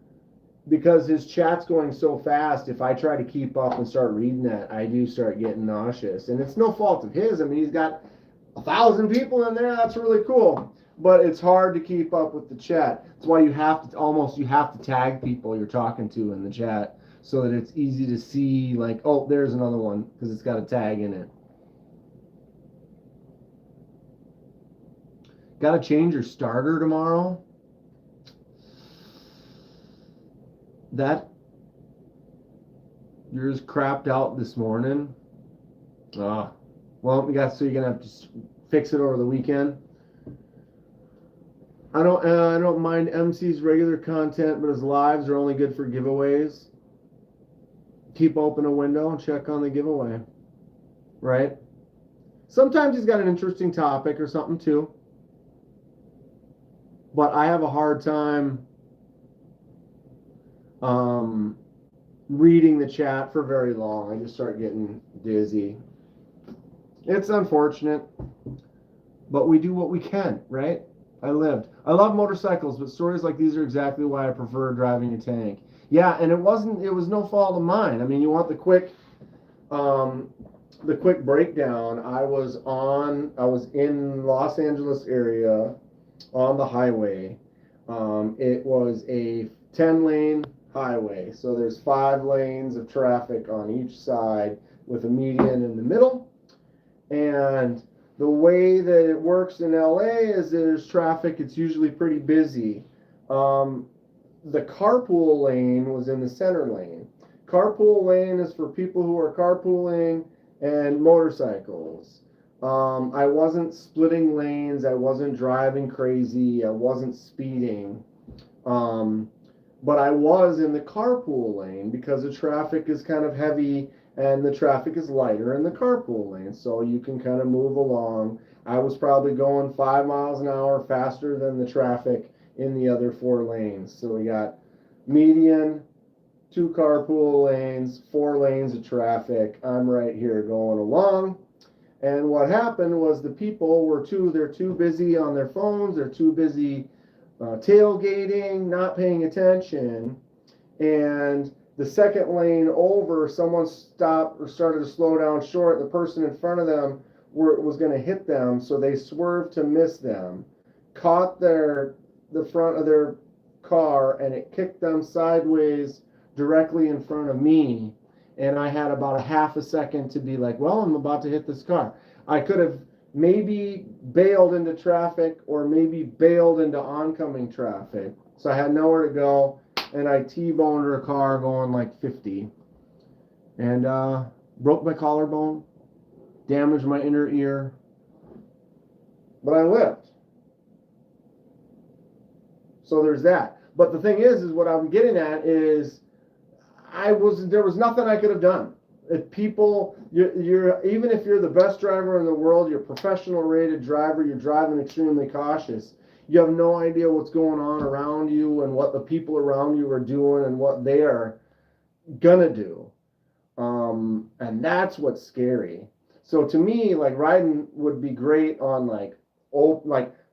because his chat's going so fast, if I try to keep up and start reading that, I do start getting nauseous. And it's no fault of his. I mean, he's got 1,000 people in there. That's really cool. But it's hard to keep up with the chat. That's why you have to tag people you're talking to in the chat so that it's easy to see, like, oh, there's another one, because it's got a tag in it. Got to change your starter tomorrow. That yours crapped out this morning. Well, so you're gonna have to fix it over the weekend. I don't mind MC's regular content, but his lives are only good for giveaways. Keep open a window and check on the giveaway, right? Sometimes he's got an interesting topic or something too, but I have a hard time reading the chat for very long. I just start getting dizzy. It's unfortunate, but we do what we can, right? I love motorcycles, but stories like these are exactly why I prefer driving a tank. Yeah, and it was no fault of mine. I mean, you want the quick breakdown. I was in Los Angeles area on the highway. It was a 10-lane highway, so there's 5 lanes of traffic on each side with a median in the middle. And the way that it works in LA is there's traffic. It's usually pretty busy. The carpool lane was in the center lane. Carpool lane is for people who are carpooling and motorcycles. I wasn't splitting lanes. I wasn't driving crazy. I wasn't speeding. But I was in the carpool lane because the traffic is kind of heavy and the traffic is lighter in the carpool lane, so you can kind of move along. I was probably going 5 miles an hour faster than the traffic in the other 4 lanes. So we got median, 2 carpool lanes, 4 lanes of traffic. I'm right here going along. And what happened was the people they're too busy on their phones, they're too busy tailgating, not paying attention, and the second lane over, someone stopped or started to slow down short. The person in front of them was going to hit them, so they swerved to miss them, caught the front of their car, and it kicked them sideways directly in front of me. And I had about a half a second to be like, well, I'm about to hit this car. I could have maybe bailed into traffic or maybe bailed into oncoming traffic. So I had nowhere to go, and I T-boned her car going like 50. And broke my collarbone, damaged my inner ear, but I lived. So there's that. But the thing is what I'm getting at is there was nothing I could have done. If people, even if you're the best driver in the world, you're a professional rated driver, you're driving extremely cautious, you have no idea what's going on around you and what the people around you are doing and what they are gonna do. And that's what's scary. So to me, like, riding would be great on like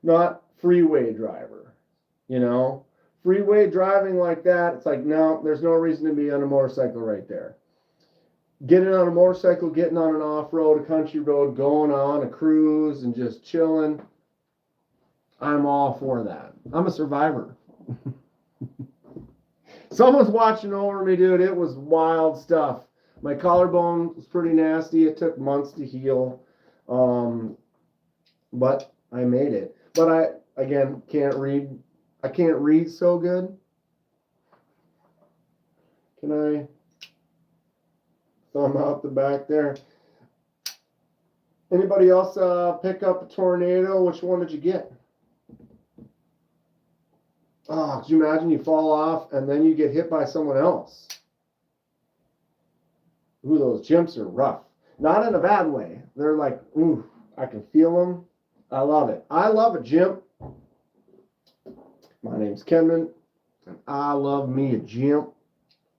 not freeway driver, freeway driving like that. It's like, no, there's no reason to be on a motorcycle right there. Getting on a motorcycle, getting on an off-road, a country road, going on a cruise and just chilling, I'm all for that. I'm a survivor. Someone's watching over me, dude. It was wild stuff. My collarbone was pretty nasty. It took months to heal. But I made it. But I, again, can't read. I can't read so good. Can I thumb out the back there? Anybody else pick up a tornado? Which one did you get? Oh, could you imagine you fall off and then you get hit by someone else? Ooh, those jumps are rough. Not in a bad way. They're like, ooh, I can feel them. I love it. I love a jump. My name's Kenman, and I love me a jump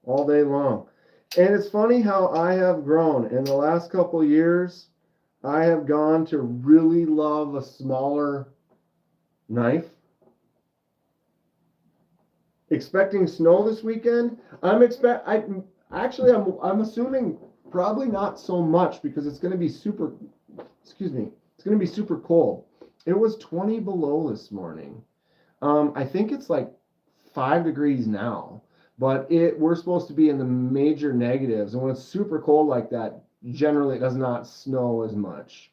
all day long. And it's funny how I have grown. In the last couple of years, I have gone to really love a smaller knife. Expecting snow this weekend. I'm assuming probably not so much because it's going to be super. Excuse me. It's going to be super cold. It was 20 below this morning. I think it's like 5 degrees now, but we're supposed to be in the major negatives, and when it's super cold like that, generally it does not snow as much.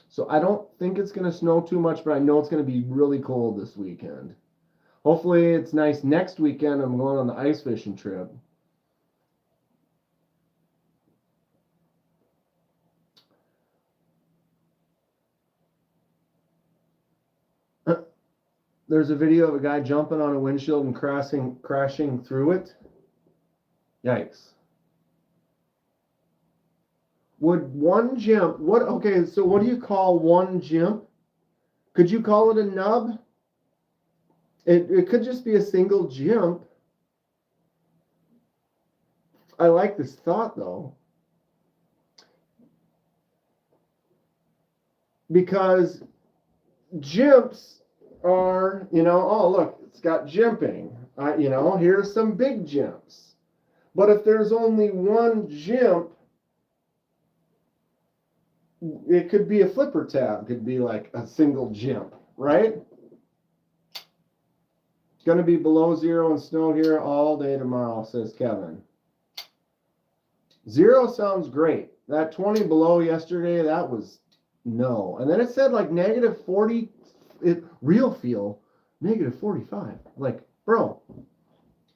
So I don't think it's going to snow too much, but I know it's going to be really cold this weekend. Hopefully it's nice next weekend. I'm going on the ice fishing trip. There's a video of a guy jumping on a windshield and crashing through it. Yikes. Would one jump, okay, so what do you call one jump? Could you call it a nub? It could just be a single jump. I like this thought though. Because jumps are, oh look, it's got jimping. Here's some big jumps. But if there's only one jump, it could be a flipper tab. Could be like a single jump, right? It's going to be below zero and snow here all day tomorrow, says Kevin. 0 sounds great. That 20 below yesterday, that was no. And then it said like negative 40. Real feel negative 45. Like, bro,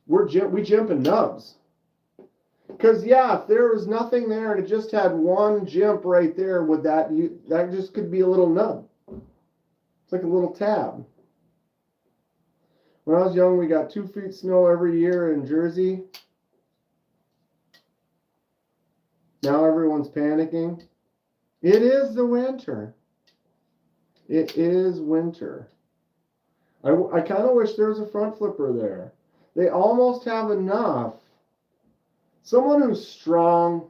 we jumping nubs. Because yeah, if there was nothing there and it just had one jump right there, would that just could be a little nub. It's like a little tab. When I was young, we got 2 feet snow every year in Jersey. Now everyone's panicking. It is the winter. It is winter. I kind of wish there was a front flipper there. They almost have enough. Someone who's strong,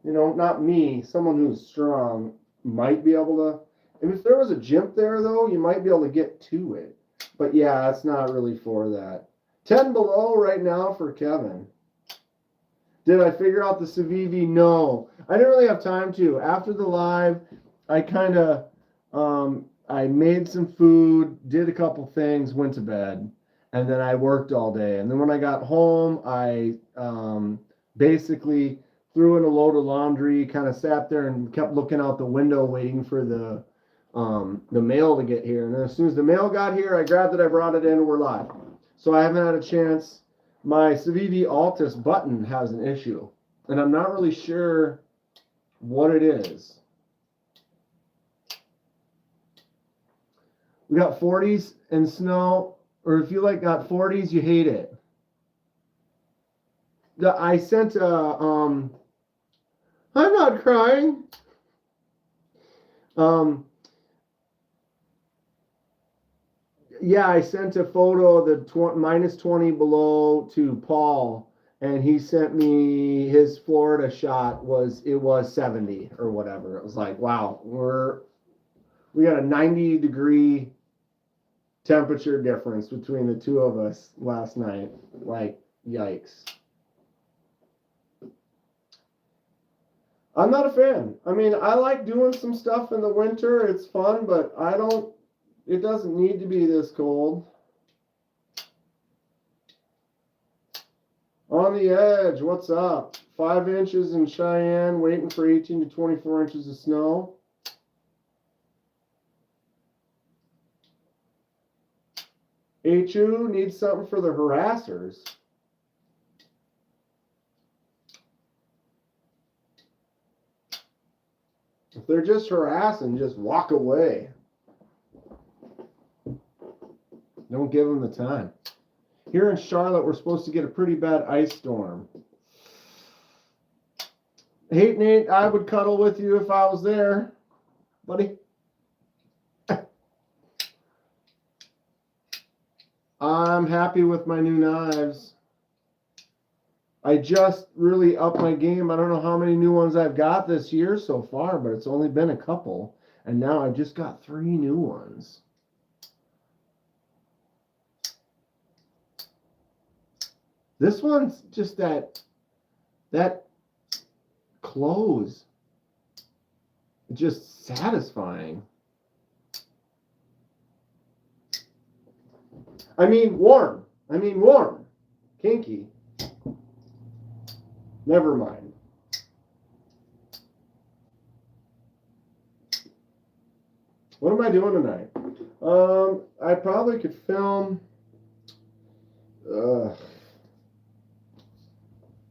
not me, someone who's strong might be able to. And if there was a jump there, though, you might be able to get to it. But yeah, it's not really for that. 10 below right now for Kevin. Did I figure out the Civivi? No. I didn't really have time to. After the live, I kind of, I made some food, did a couple things, went to bed, and then I worked all day. And then when I got home, I basically threw in a load of laundry, kind of sat there and kept looking out the window waiting for the mail to get here. And then as soon as the mail got here, I grabbed it, I brought it in, and we're live. So I haven't had a chance. My Civivi Altus button has an issue, and I'm not really sure what it is. We got 40s and snow, or if you got 40s, you hate it. I sent I'm not crying. Yeah, I sent a photo of the minus 20 below to Paul, and he sent me his Florida shot. It was 70 or whatever. It was like, wow, we got a 90-degree temperature difference between the two of us last night. Like, yikes. I'm not a fan. I mean, I like doing some stuff in the winter. It's fun, but it doesn't need to be this cold. On the edge, what's up? 5 inches in Cheyenne, waiting for 18 to 24 inches of snow. HU needs something for the harassers. If they're just harassing, just walk away. Don't give them the time. Here in Charlotte, we're supposed to get a pretty bad ice storm. Hey, Nate, I would cuddle with you if I was there, buddy. I'm happy with my new knives. I just really upped my game. I don't know how many new ones I've got this year so far, but it's only been a couple. And now I've just got 3 new ones. This one's just that close. Just satisfying. I mean warm. Kinky. Never mind. What am I doing tonight? I probably could film.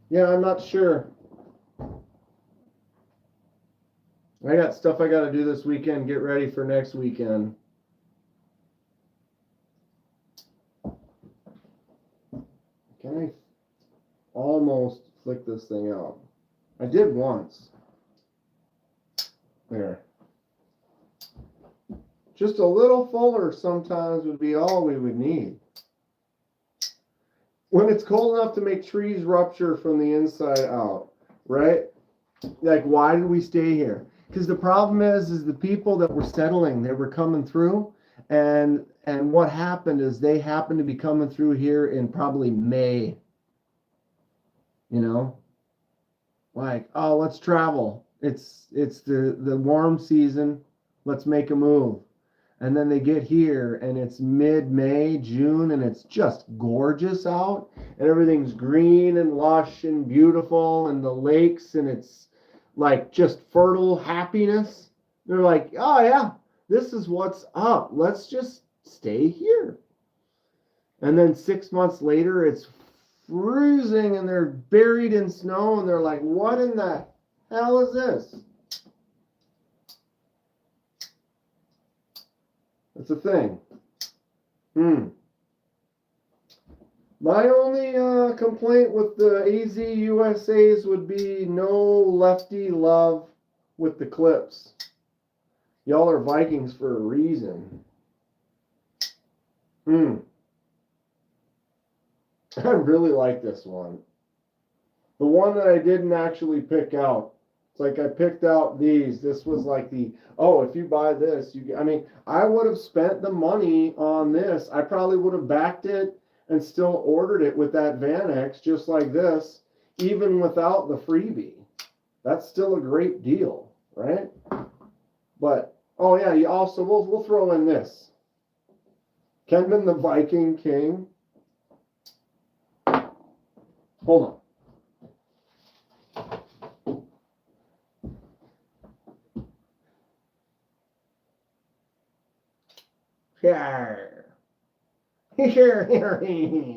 Yeah, I'm not sure. I got stuff I got to do this weekend. Get ready for next weekend. Can I almost flick this thing out? I did once. There. Just a little fuller sometimes would be all we would need. When it's cold enough to make trees rupture from the inside out, right? Like, why did we stay here? Because the problem is the people that were settling, they were coming through, and what happened is they happened to be coming through here in probably May. You know, like, oh, let's travel. It's the warm season. Let's make a move. And then they get here and it's mid-May, June, and it's just gorgeous out. And everything's green and lush and beautiful, and the lakes, and it's like just fertile happiness. They're like, oh yeah, this is what's up. Let's just stay here. And then 6 months later, it's freezing and they're buried in snow, and they're like, what in the hell is this? It's a thing. My only complaint with the AZ USAs would be no lefty love with the clips. Y'all are Vikings for a reason. I really like this one. The one that I didn't actually pick out. It's like I picked out these. This was like if you buy this, I would have spent the money on this. I probably would have backed it and still ordered it with that Vanex just like this, even without the freebie. That's still a great deal, right? But, oh yeah, you also, we'll throw in this. Kenman the Viking King. Hold on. Here.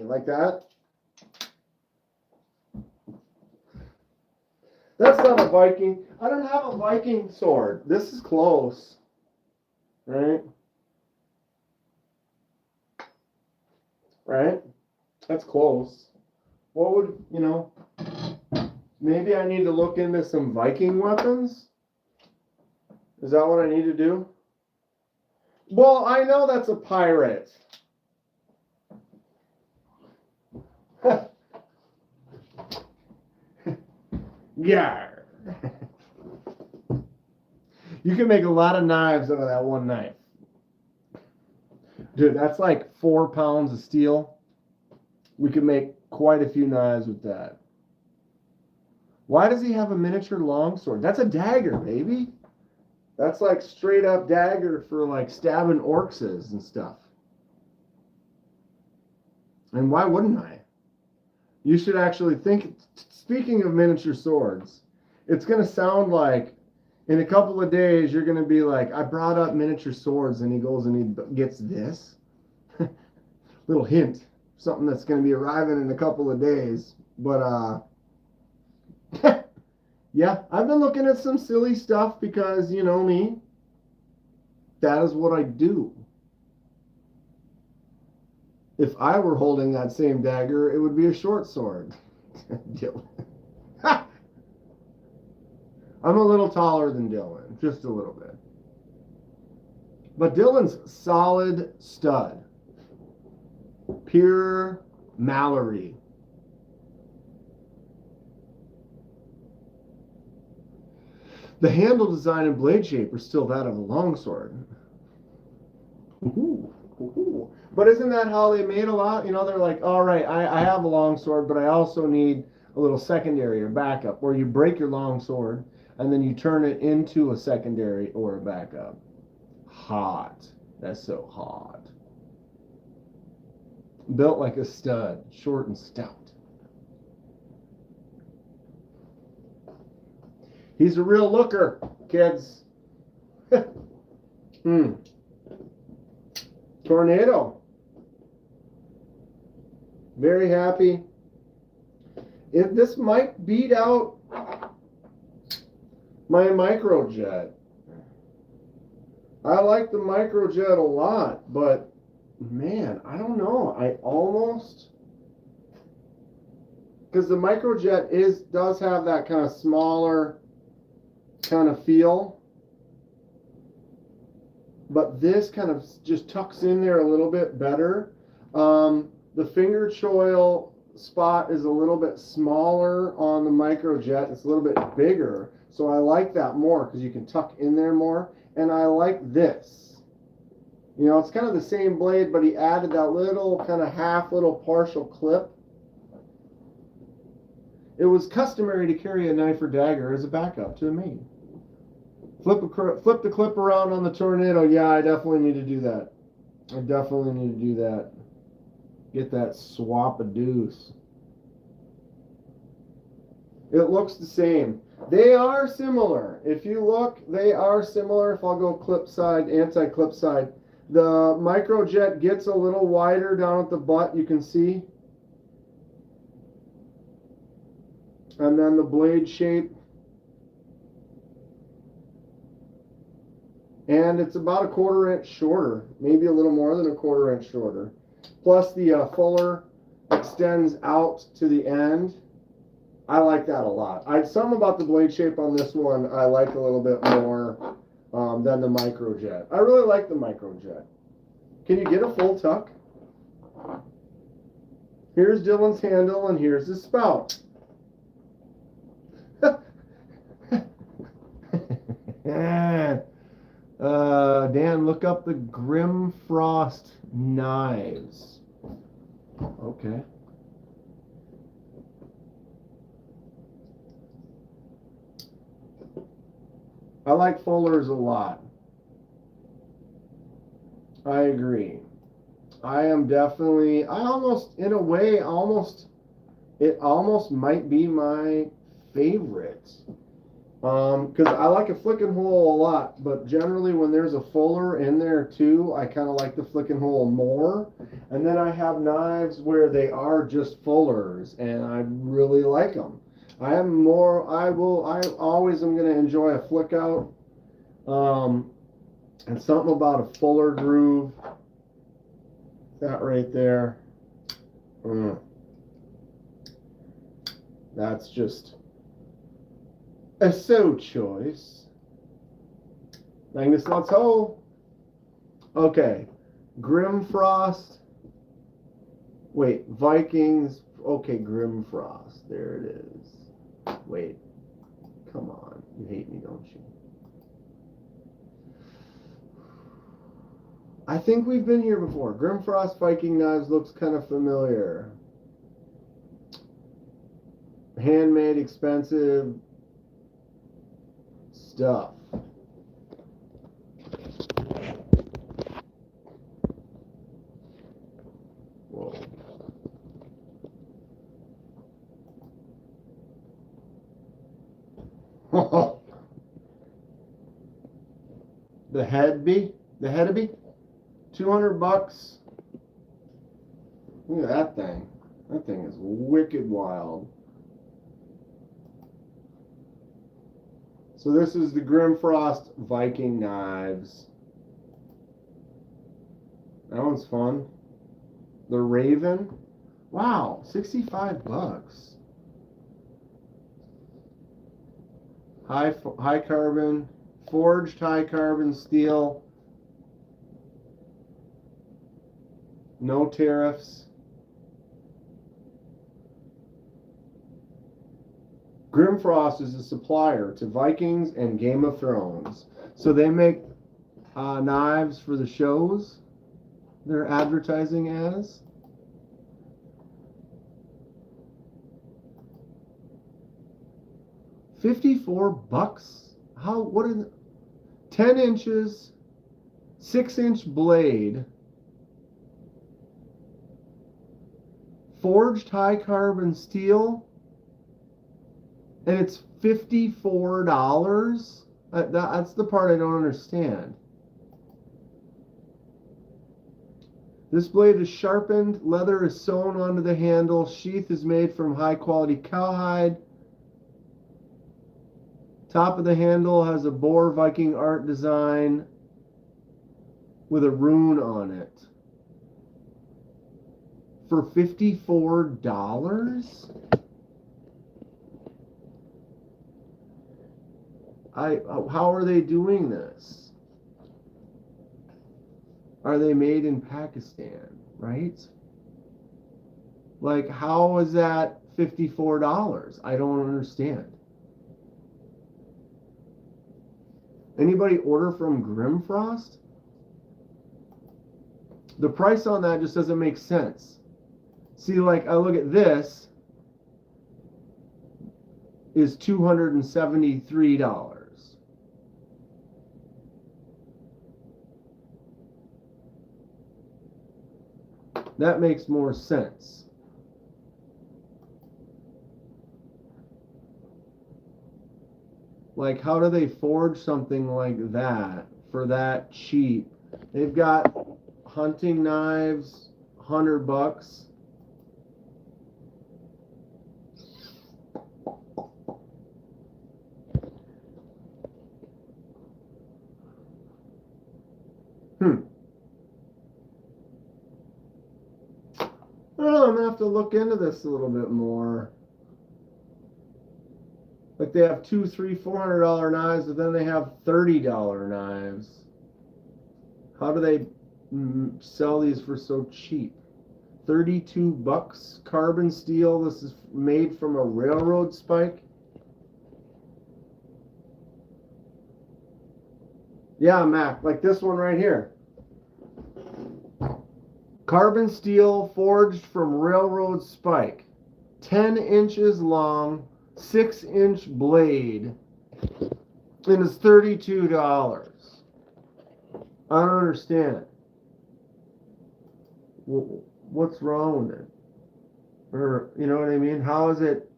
Like that. That's not a Viking. I don't have a Viking sword. This is close. Right? Right? That's close. What would, maybe I need to look into some Viking weapons? Is that what I need to do? Well, I know that's a pirate. Yeah. You can make a lot of knives out of that one knife. Dude, that's like 4 pounds of steel. We could make quite a few knives with that. Why does he have a miniature longsword? That's a dagger, baby. That's like straight up dagger for like stabbing orcses and stuff. And why wouldn't I? You should actually think, speaking of miniature swords, it's going to sound like in a couple of days you're going to be like, I brought up miniature swords, and he goes and he gets this. Little hint, something that's going to be arriving in a couple of days. But, yeah, I've been looking at some silly stuff because, you know me, that is what I do. If I were holding that same dagger, it would be a short sword. Dylan. I'm a little taller than Dylan, just a little bit. But Dylan's solid stud. Pure Mallory. The handle design and blade shape are still that of a longsword. Ooh, ooh. But isn't that how they made a lot? You know, they're like, all right, I have a longsword, but I also need a little secondary or backup, where you break your longsword and then you turn it into a secondary or a backup. Hot. That's so hot. Built like a stud, short and stout. He's a real looker, kids. Tornado. Very happy. This might beat out my microjet. I like the microjet a lot, but man, I don't know. I almost, because the microjet does have that kind of smaller kind of feel, but this kind of just tucks in there a little bit better. The finger choil spot is a little bit smaller on the microjet. It's a little bit bigger, so I like that more because you can tuck in there more. And I like this. You know, it's kind of the same blade, but he added that little kind of little partial clip. It was customary to carry a knife or dagger as a backup to a main. Flip the clip around on the Tornado. Yeah, I definitely need to do that. I definitely need to do that. Get that swap-a-deuce. It looks the same. They are similar. If you look, they are similar. If I'll go clip side, anti-clip side, the microjet gets a little wider down at the butt, you can see. And then the blade shape. And it's about a 1/4 inch shorter, maybe a little more than a 1/4 inch shorter. Plus the fuller extends out to the end. I like that a lot. Something about the blade shape on this one I like a little bit more than the microjet. I really like the microjet. Can you get a full tuck? Here's Dylan's handle and here's his spout. Dan, look up the Grim Frost knives. Okay. I like fullers a lot. I agree. I am definitely, in a way, it almost might be my favorite. Because I like a flick and hole a lot, but generally when there's a fuller in there too, I kind of like the flick and hole more. And then I have knives where they are just fullers, and I really like them. I always am going to enjoy a flick out. And something about a fuller groove. That right there. That's just a so choice. Magnus, let's ho. Okay. Grimfrost. Wait, Vikings. Okay, Grimfrost. There it is. Wait. Come on. You hate me, don't you? I think we've been here before. Grimfrost Viking knives looks kind of familiar. Handmade, expensive stuff. Whoa. The Headby, 200 bucks. Look at that thing. That thing is wicked wild. So this is the Grimfrost Viking knives. That one's fun. The Raven. Wow, 65 bucks. High carbon, forged high carbon steel. No tariffs. Grimfrost is a supplier to Vikings and Game of Thrones. So they make knives for the shows they're advertising as. $54? How, what is it? 10 inches, 6-inch blade, forged high carbon steel, and it's $54? That's the part I don't understand. This blade is sharpened, leather is sewn onto the handle, sheath is made from high quality cowhide. Top of the handle has a boar Viking art design with a rune on it. For $54? How are they doing this? Are they made in Pakistan, right? Like, how is that $54? I don't understand. Anybody order from Grimfrost? The price on that just doesn't make sense. See, like, I look at this, is $273. That makes more sense. Like, how do they forge something like that for that cheap? They've got hunting knives, $100. I'm gonna have to look into this a little bit more. Like, they have $200, $300, $400 knives, but then they have $30 knives. How do they sell these for so cheap? $32 carbon steel. This is made from a railroad spike. Yeah, Mac, like this one right here. Carbon steel forged from railroad spike. 10 inches long, 6-inch blade. And it's $32. I don't understand. What's wrong with it? Or, you know what I mean? How is it?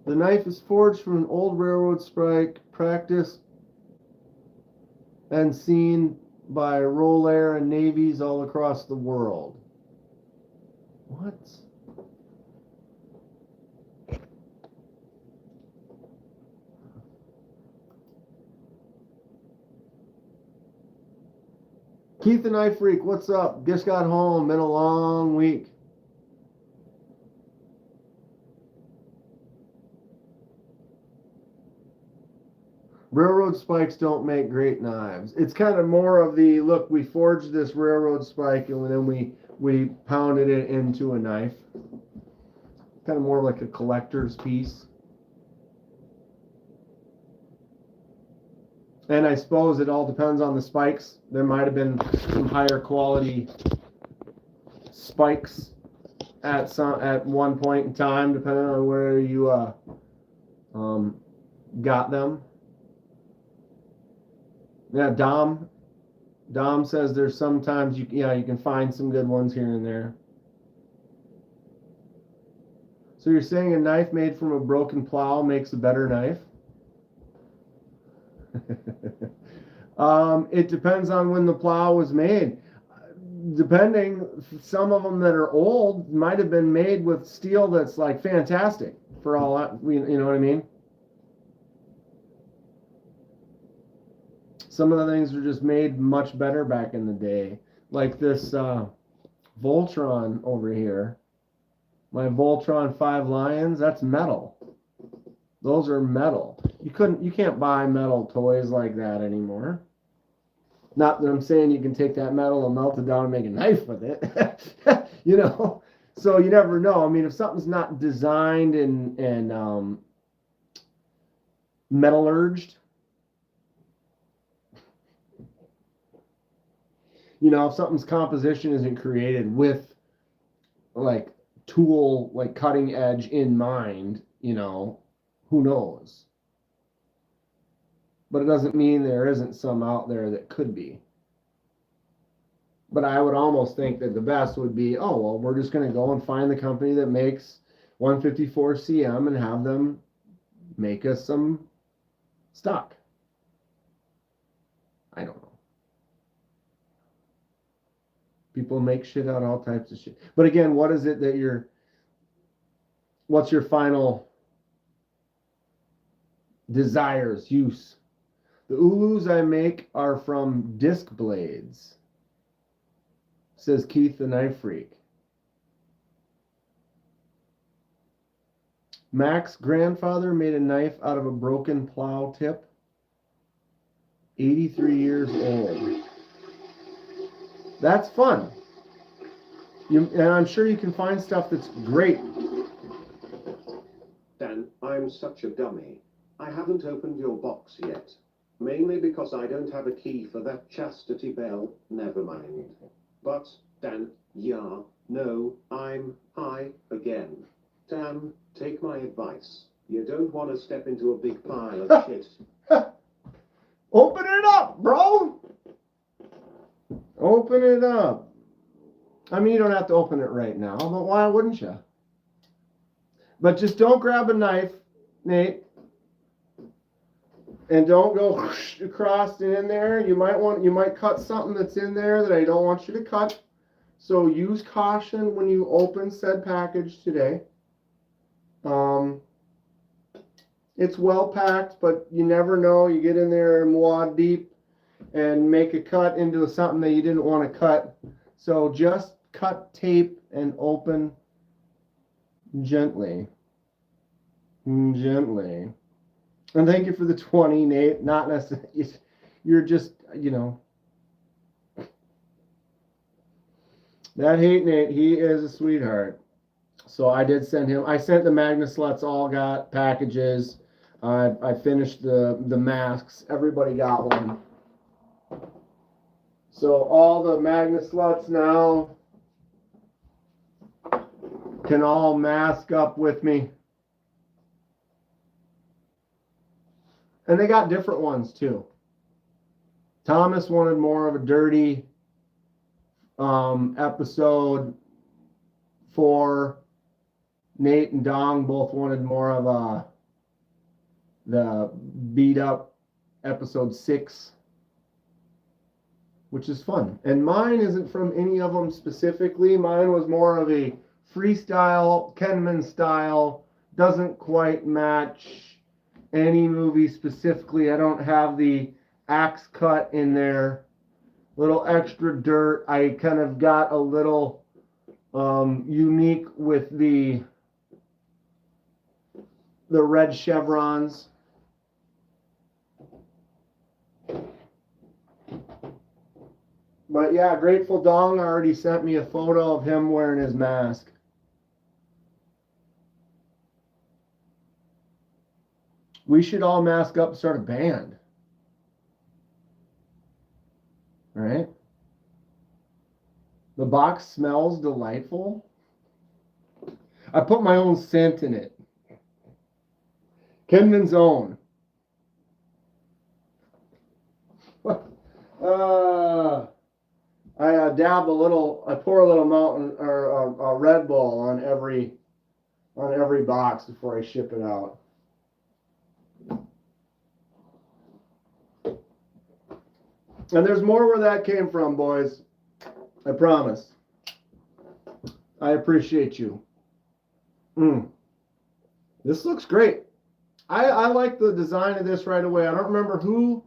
The knife is forged from an old railroad spike, practiced and seen by Rollair and navies all across the world. What? Keith the Knife Freak, what's up? Just got home, been a long week. Railroad spikes don't make great knives. It's kind of more of the, look, we forged this railroad spike and then we pounded it into a knife. Kind of more like a collector's piece. And I suppose it all depends on the spikes. There might have been some higher quality spikes at one point in time, depending on where you got them. Yeah, Dom says there's sometimes you can find some good ones here and there. So you're saying a knife made from a broken plow makes a better knife? It depends on when the plow was made. Depending, some of them that are old might have been made with steel that's like fantastic for all that, you know what I mean? Some of the things are just made much better back in the day. Like this Voltron over here. My Voltron 5 Lions, that's metal. Those are metal. You can't buy metal toys like that anymore. Not that I'm saying you can take that metal and melt it down and make a knife with it. You know, so you never know. I mean, if something's not designed and metallurged, you know, if something's composition isn't created with like tool, like cutting edge in mind, you know, who knows? But it doesn't mean there isn't some out there that could be. But I would almost think that the best would be, oh, well, we're just going to go and find the company that makes 154 CM and have them make us some stock. I don't know. People make shit out of all types of shit. But again, what is it that what's your final desires, use? The Ulus I make are from disc blades, says Keith the Knife Freak. Mac's grandfather made a knife out of a broken plow tip. 83 years old. That's fun. And I'm sure you can find stuff that's great. Dan, I'm such a dummy. I haven't opened your box yet. Mainly because I don't have a key for that chastity bell. Never mind. But, Dan, yeah, no, I'm high again. Dan, take my advice. You don't want to step into a big pile of shit. Open it up, bro! Open it up. I mean, you don't have to open it right now, but why wouldn't you? But just don't grab a knife, Nate. And don't go across and in there. You might cut something that's in there that I don't want you to cut. So use caution when you open said package today. It's well packed, but you never know. You get in there and wad deep and make a cut into something that you didn't want to cut. So just cut tape and open gently. Gently. And thank you for the 20, Nate. Not necessarily. You're just, you know. That hate Nate, he is a sweetheart. So I did send him. I sent the Magnusluts, all got packages. I finished the masks. Everybody got one. So all the Magnusluts now can all mask up with me. And they got different ones too. Thomas wanted more of a dirty episode 4. Nate and Dong both wanted more of the beat up episode 6, which is fun. And mine isn't from any of them specifically. Mine was more of a freestyle, Kenman style. Doesn't quite match any movie specifically. I don't have the axe cut in there. Little extra dirt. I kind of got a little unique with the red chevrons. But yeah, Grateful Dong already sent me a photo of him wearing his mask. We should all mask up and start a band. Right? The box smells delightful. I put my own scent in it. Kenman's own. I dab a little, I pour a little mountain or a Red Bull on every on every box before I ship it out. And there's more where that came from, boys. I promise. I appreciate you. This looks great. I like the design of this right away. I don't remember who,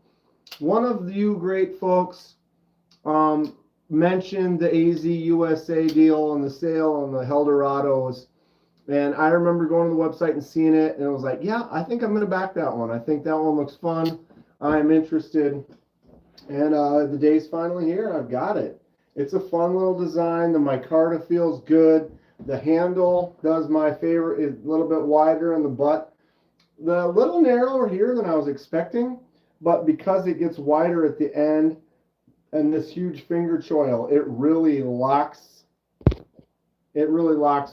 one of you great folks mentioned the AZ USA deal and the sale on the Heldorados. And I remember going to the website and seeing it, and I was like, yeah, I think I'm going to back that one. I think that one looks fun. I'm interested. And the day's finally here. I've got it. It's a fun little design. The micarta feels good. The handle does my favorite. It's a little bit wider in the butt. The little narrower here than I was expecting, but because it gets wider at the end and this huge finger choil, it really locks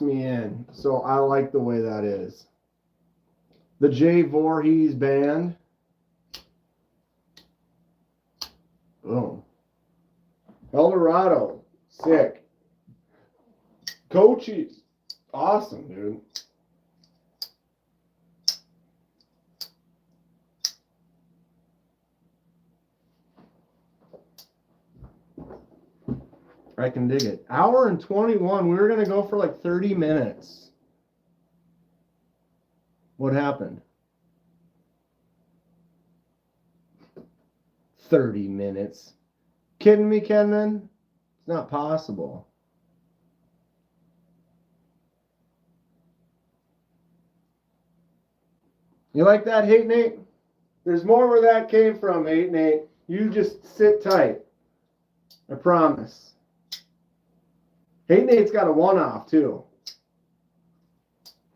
me in. So I like the way that is. The J. Voorhees band. Boom. Eldorado. Sick. Coaches. Awesome, dude. I can dig it. Hour and 21. We were going to go for like 30 minutes. What happened? 30 minutes. Kidding me, Kenman? It's not possible. You like that, Hate Nate? There's more where that came from, Hate Nate. You just sit tight. I promise. Hate Nate's got a one-off, too.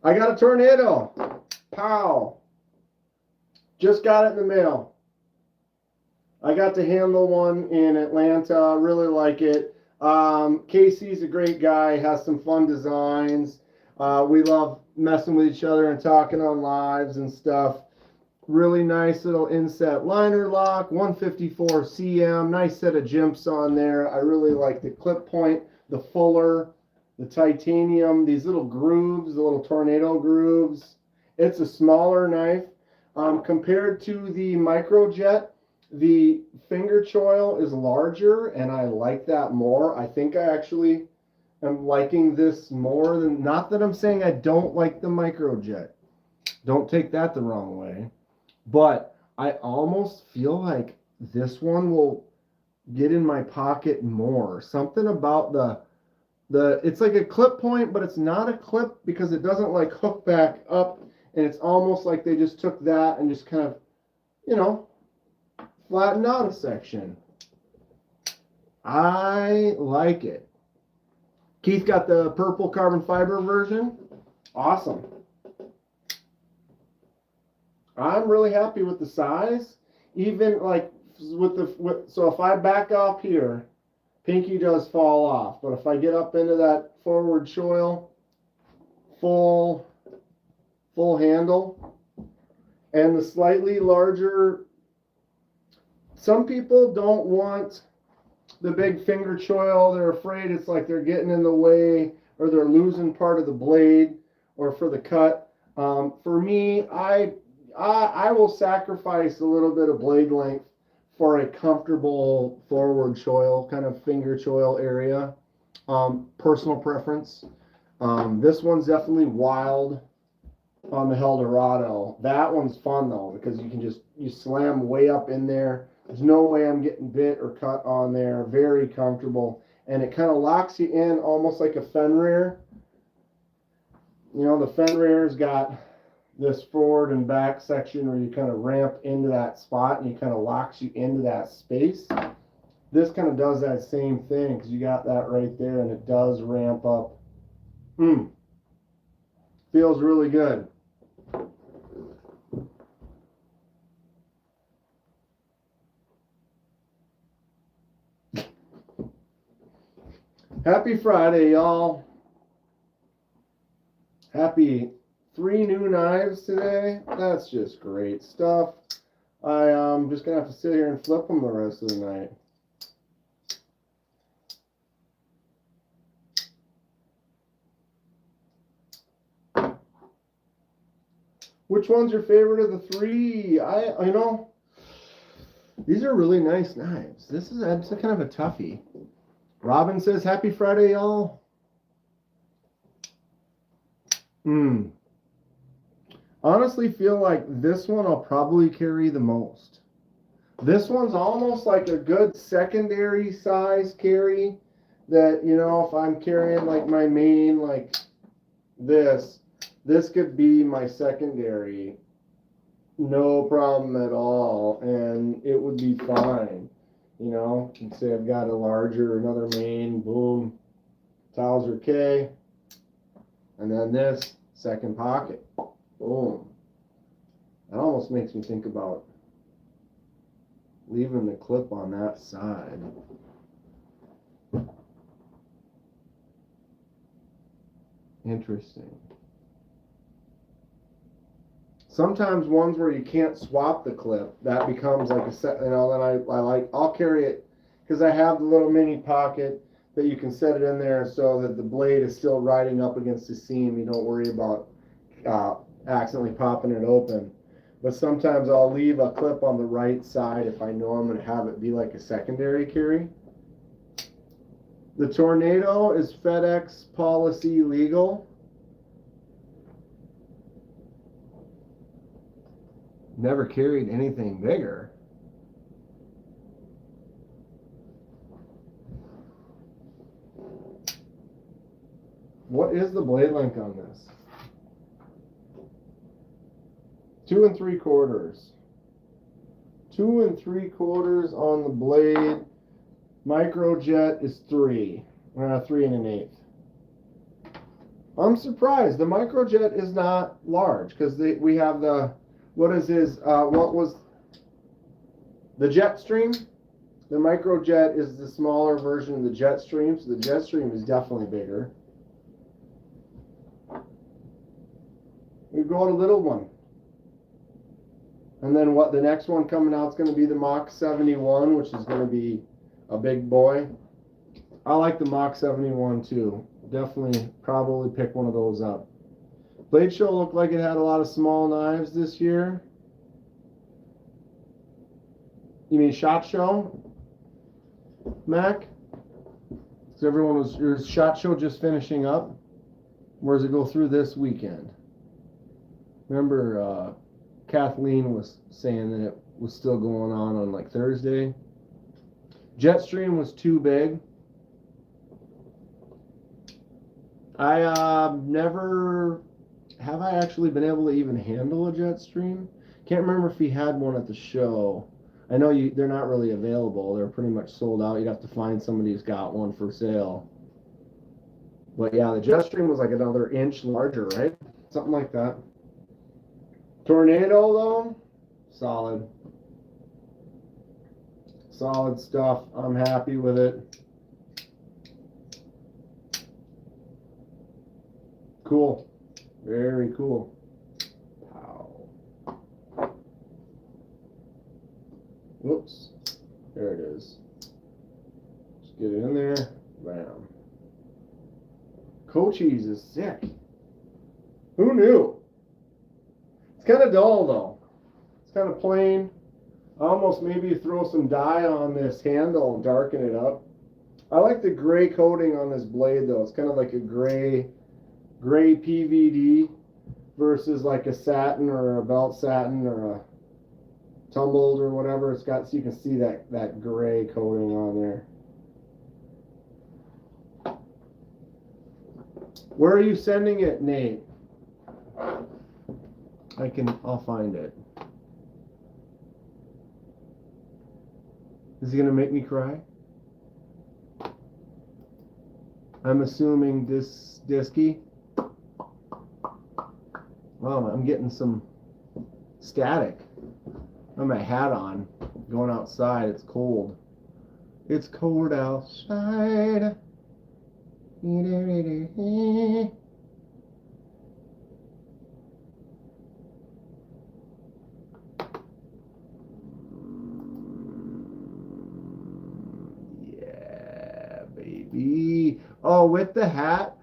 I got a tornado. Pow. Just got it in the mail. I got to handle one in Atlanta. Really like it. Casey's a great guy. Has some fun designs. We love messing with each other and talking on lives and stuff. Really nice little inset liner lock. 154 cm. Nice set of jimps on there. I really like the clip point, the fuller, the titanium, these little grooves, the little tornado grooves. It's a smaller knife. Compared to the Microjet, the finger choil is larger, and I like that more. I think I actually am liking this more than, not that I'm saying I don't like the Microjet. Don't take that the wrong way. But I almost feel like this one will get in my pocket more. Something about it's like a clip point, but it's not a clip because it doesn't like hook back up, and it's almost like they just took that and just kind of, you know, flattened out a section. I like it. Keith got the purple carbon fiber version. Awesome. I'm really happy with the size. Even like so if I back off here, pinky does fall off. But if I get up into that forward choil, full handle, and the slightly larger, some people don't want the big finger choil. They're afraid it's like they're getting in the way or they're losing part of the blade or for the cut. For me, I will sacrifice a little bit of blade length for a comfortable forward choil, kind of finger choil area. Personal preference. This one's definitely wild on the Helldorado. That one's fun though, because you slam way up in there. There's no way I'm getting bit or cut on there. Very comfortable. And it kind of locks you in almost like a Fenrir. You know, the Fenrir's got this forward and back section where you kind of ramp into that spot and he kind of locks you into that space. This kind of does that same thing because you got that right there and it does ramp up. Feels really good. Happy Friday, y'all. Happy 3 new knives today. That's just great stuff. I'm just going to have to sit here and flip them the rest of the night. Which one's your favorite of the three? You know, these are really nice knives. It's a kind of a toughie. Robin says, happy Friday, y'all. Honestly feel like this one I'll probably carry the most. This one's almost like a good secondary size carry that, you know, if I'm carrying like my main, like this could be my secondary. No problem at all. And it would be fine. You know, you can say I've got a larger, another main, boom, Towser K. And then this second pocket. Boom. That almost makes me think about leaving the clip on that side. Interesting. Sometimes ones where you can't swap the clip, that becomes like a set, you know, then I'll carry it because I have the little mini pocket that you can set it in there so that the blade is still riding up against the seam. You don't worry about accidentally popping it open. But sometimes I'll leave a clip on the right side if I know I'm going to have it be like a secondary carry. The Tornado is FedEx policy legal. Never carried anything bigger. What is the blade length on this? 2 3/4. 2 3/4 on the blade. Microjet is 3 1/8. I'm surprised. The Microjet is not large because we have the, what was the Jetstream? The Microjet is the smaller version of the Jetstream, so the Jetstream is definitely bigger. We go to little one. And then what the next one coming out is going to be the Mach 71, which is going to be a big boy. I like the Mach 71 too. Definitely probably pick one of those up. Blade Show looked like it had a lot of small knives this year. You mean SHOT Show, Mac? So your SHOT Show just finishing up? Or does it go through this weekend? Remember, Kathleen was saying that it was still going on like Thursday. Jetstream was too big. I never have I actually been able to even handle a Jetstream. Can't remember if he had one at the show. I know they're not really available. They're pretty much sold out. You'd have to find somebody who's got one for sale. But yeah, the Jetstream was like another inch larger, right? Something like that. Tornado though, solid. Solid stuff. I'm happy with it. Cool. Very cool. Pow. Whoops. There it is. Just get it in there. Bam. Cochise is sick. Who knew? It's kind of dull though. It's kind of plain. Almost maybe throw some dye on this handle and darken it up. I like the gray coating on this blade though. It's kind of like a gray PVD versus like a satin or a belt satin or a tumbled or whatever. It's got, so you can see that gray coating on there. Where are you sending it, Nate? I'll find it. Is he gonna make me cry? I'm assuming this disky. Wow, I'm getting some static. I have my hat on, going outside. It's cold. It's cold outside. Yeah, baby. Oh, with the hat?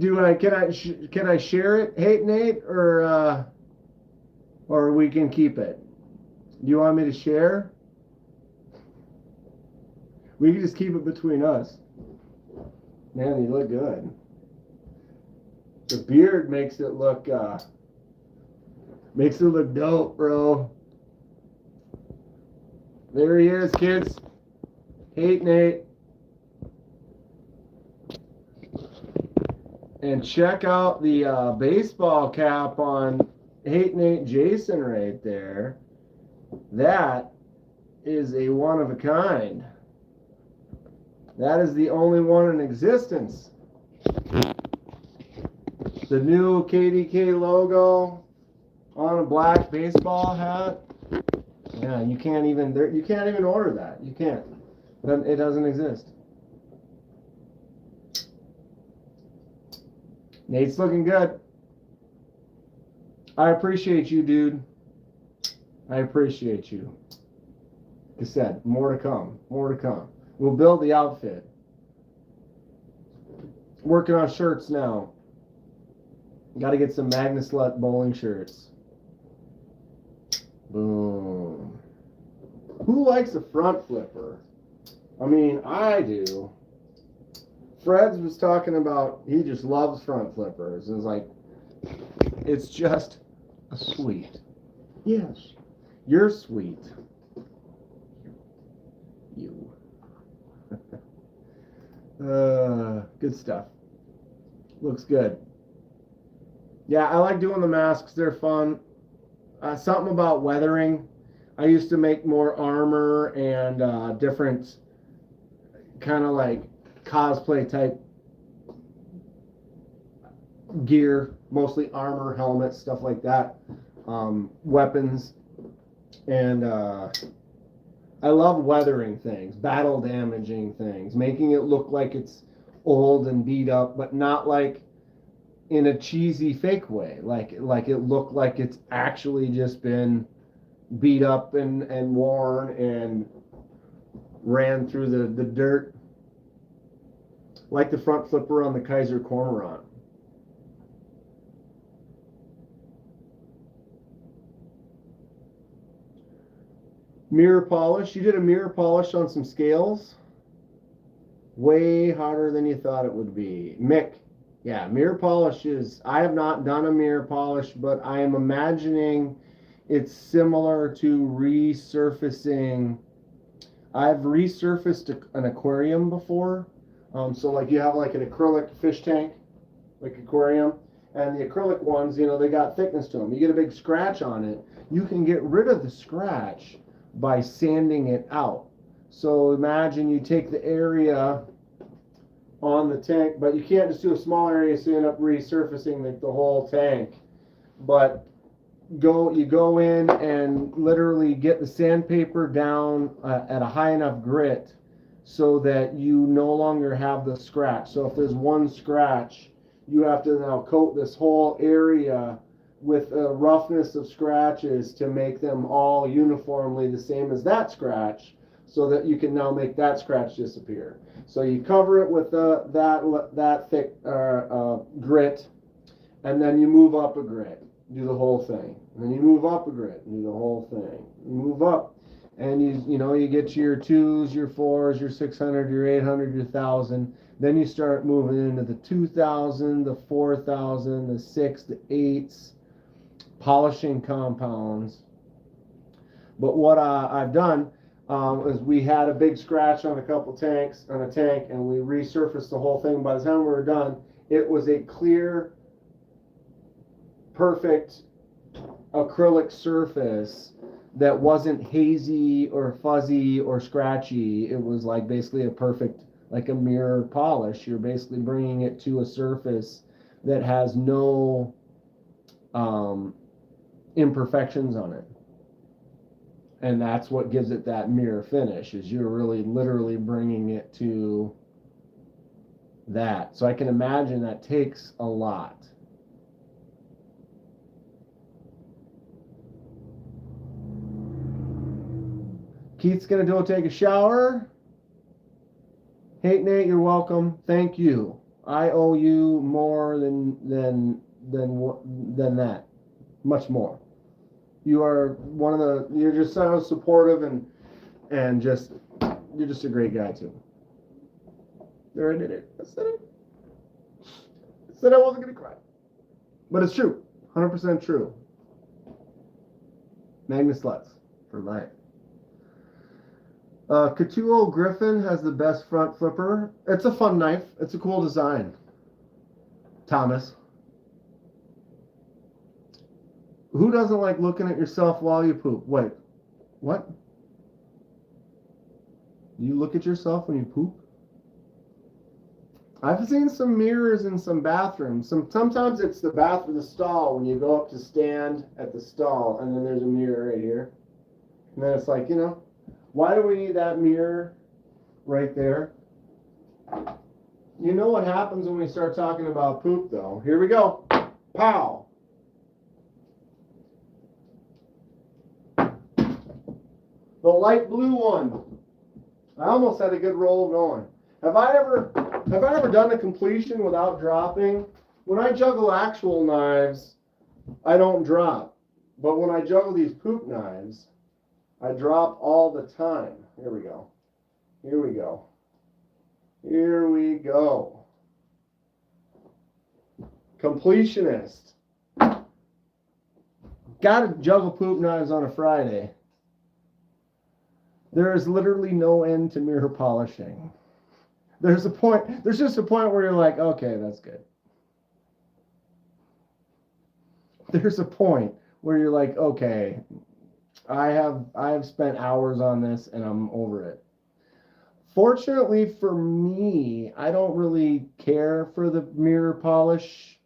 Can I share it, Hey Nate, or we can keep it? Do you want me to share? We can just keep it between us. Man, you look good. The beard makes it look dope, bro. There he is, kids. Hey Nate. And check out the baseball cap on Hate Nate Jason right there. That is a one of a kind. That is the only one in existence. The new KDK logo on a black baseball hat. Yeah, you can't even order that. You can't. It doesn't exist. Nate's looking good. I appreciate you, dude. I appreciate you. Like I said, more to come. More to come. We'll build the outfit. Working on shirts now. Got to get some Magnuslut bowling shirts. Boom. Who likes a front flipper? I mean, I do. Fred's was talking about he just loves front flippers. It's like, it's just a sweet. Yes, you're sweet. You. Good stuff. Looks good. Yeah, I like doing the masks. They're fun. Something about weathering. I used to make more armor and different kind of like cosplay type gear, mostly armor, helmets, stuff like that, weapons, and I love weathering things, battle damaging things, making it look like it's old and beat up, but not like in a cheesy fake way, like it looked like it's actually just been beat up and worn and ran through the dirt, like the front flipper on the Kaiser Cormorant. Mirror polish. You did a mirror polish on some scales. Way harder than you thought it would be. Mick. Yeah, mirror polish is... I have not done a mirror polish, but I am imagining it's similar to resurfacing. I've resurfaced an aquarium before. So like you have like an acrylic fish tank, like aquarium, and the acrylic ones, you know, they got thickness to them. You get a big scratch on it. You can get rid of the scratch by sanding it out. So imagine you take the area on the tank, but you can't just do a small area, so you end up resurfacing the whole tank. But you go in and literally get the sandpaper down at a high enough grit so that you no longer have the scratch. So if there's one scratch, you have to now coat this whole area with a roughness of scratches to make them all uniformly the same as that scratch, so that you can now make that scratch disappear. So you cover it with that thick grit, and then you move up a grit, do the whole thing. And then you move up a grit, do the whole thing. You move up, and you get your 2s, your 4s, your 600, your 800, your 1000. Then you start moving into the 2000, the 4000, the 6, the 8s, polishing compounds. But what I've done is we had a big scratch on a tank, and we resurfaced the whole thing. By the time we were done, it was a clear, perfect acrylic surface that wasn't hazy or fuzzy or scratchy. It was like basically a perfect, like a mirror polish. You're basically bringing it to a surface that has no imperfections on it. And that's what gives it that mirror finish, is you're really literally bringing it to that. So I can imagine that takes a lot. Keith's going to go take a shower. Hey, Nate, you're welcome. Thank you. I owe you more than that. Much more. You are one of the. You're just so supportive and just you're just a great guy too. There, I did it. I said it. I said I wasn't gonna cry, but it's true. 100% true. Magnus Lutz for life. Catulo Griffin has the best front flipper. It's a fun knife. It's a cool design. Thomas. Who doesn't like looking at yourself while you poop? Wait, what? You look at yourself when you poop? I've seen some mirrors in some bathrooms. Sometimes it's the bathroom, the stall, when you go up to stand at the stall, and then there's a mirror right here. And then it's like, why do we need that mirror right there? You know what happens when we start talking about poop, though. Here we go. Pow. The light blue one. I almost had a good roll going. Have I ever done a completion without dropping? When I juggle actual knives, I don't drop. But when I juggle these poop knives, I drop all the time. Here we go. Here we go. Here we go. Completionist. Gotta juggle poop knives on a Friday. There is literally no end to mirror polishing. There's just a point where you're like, okay, that's good. There's a point where you're like, okay, I have spent hours on this and I'm over it. Fortunately for me, I don't really care for the mirror polish.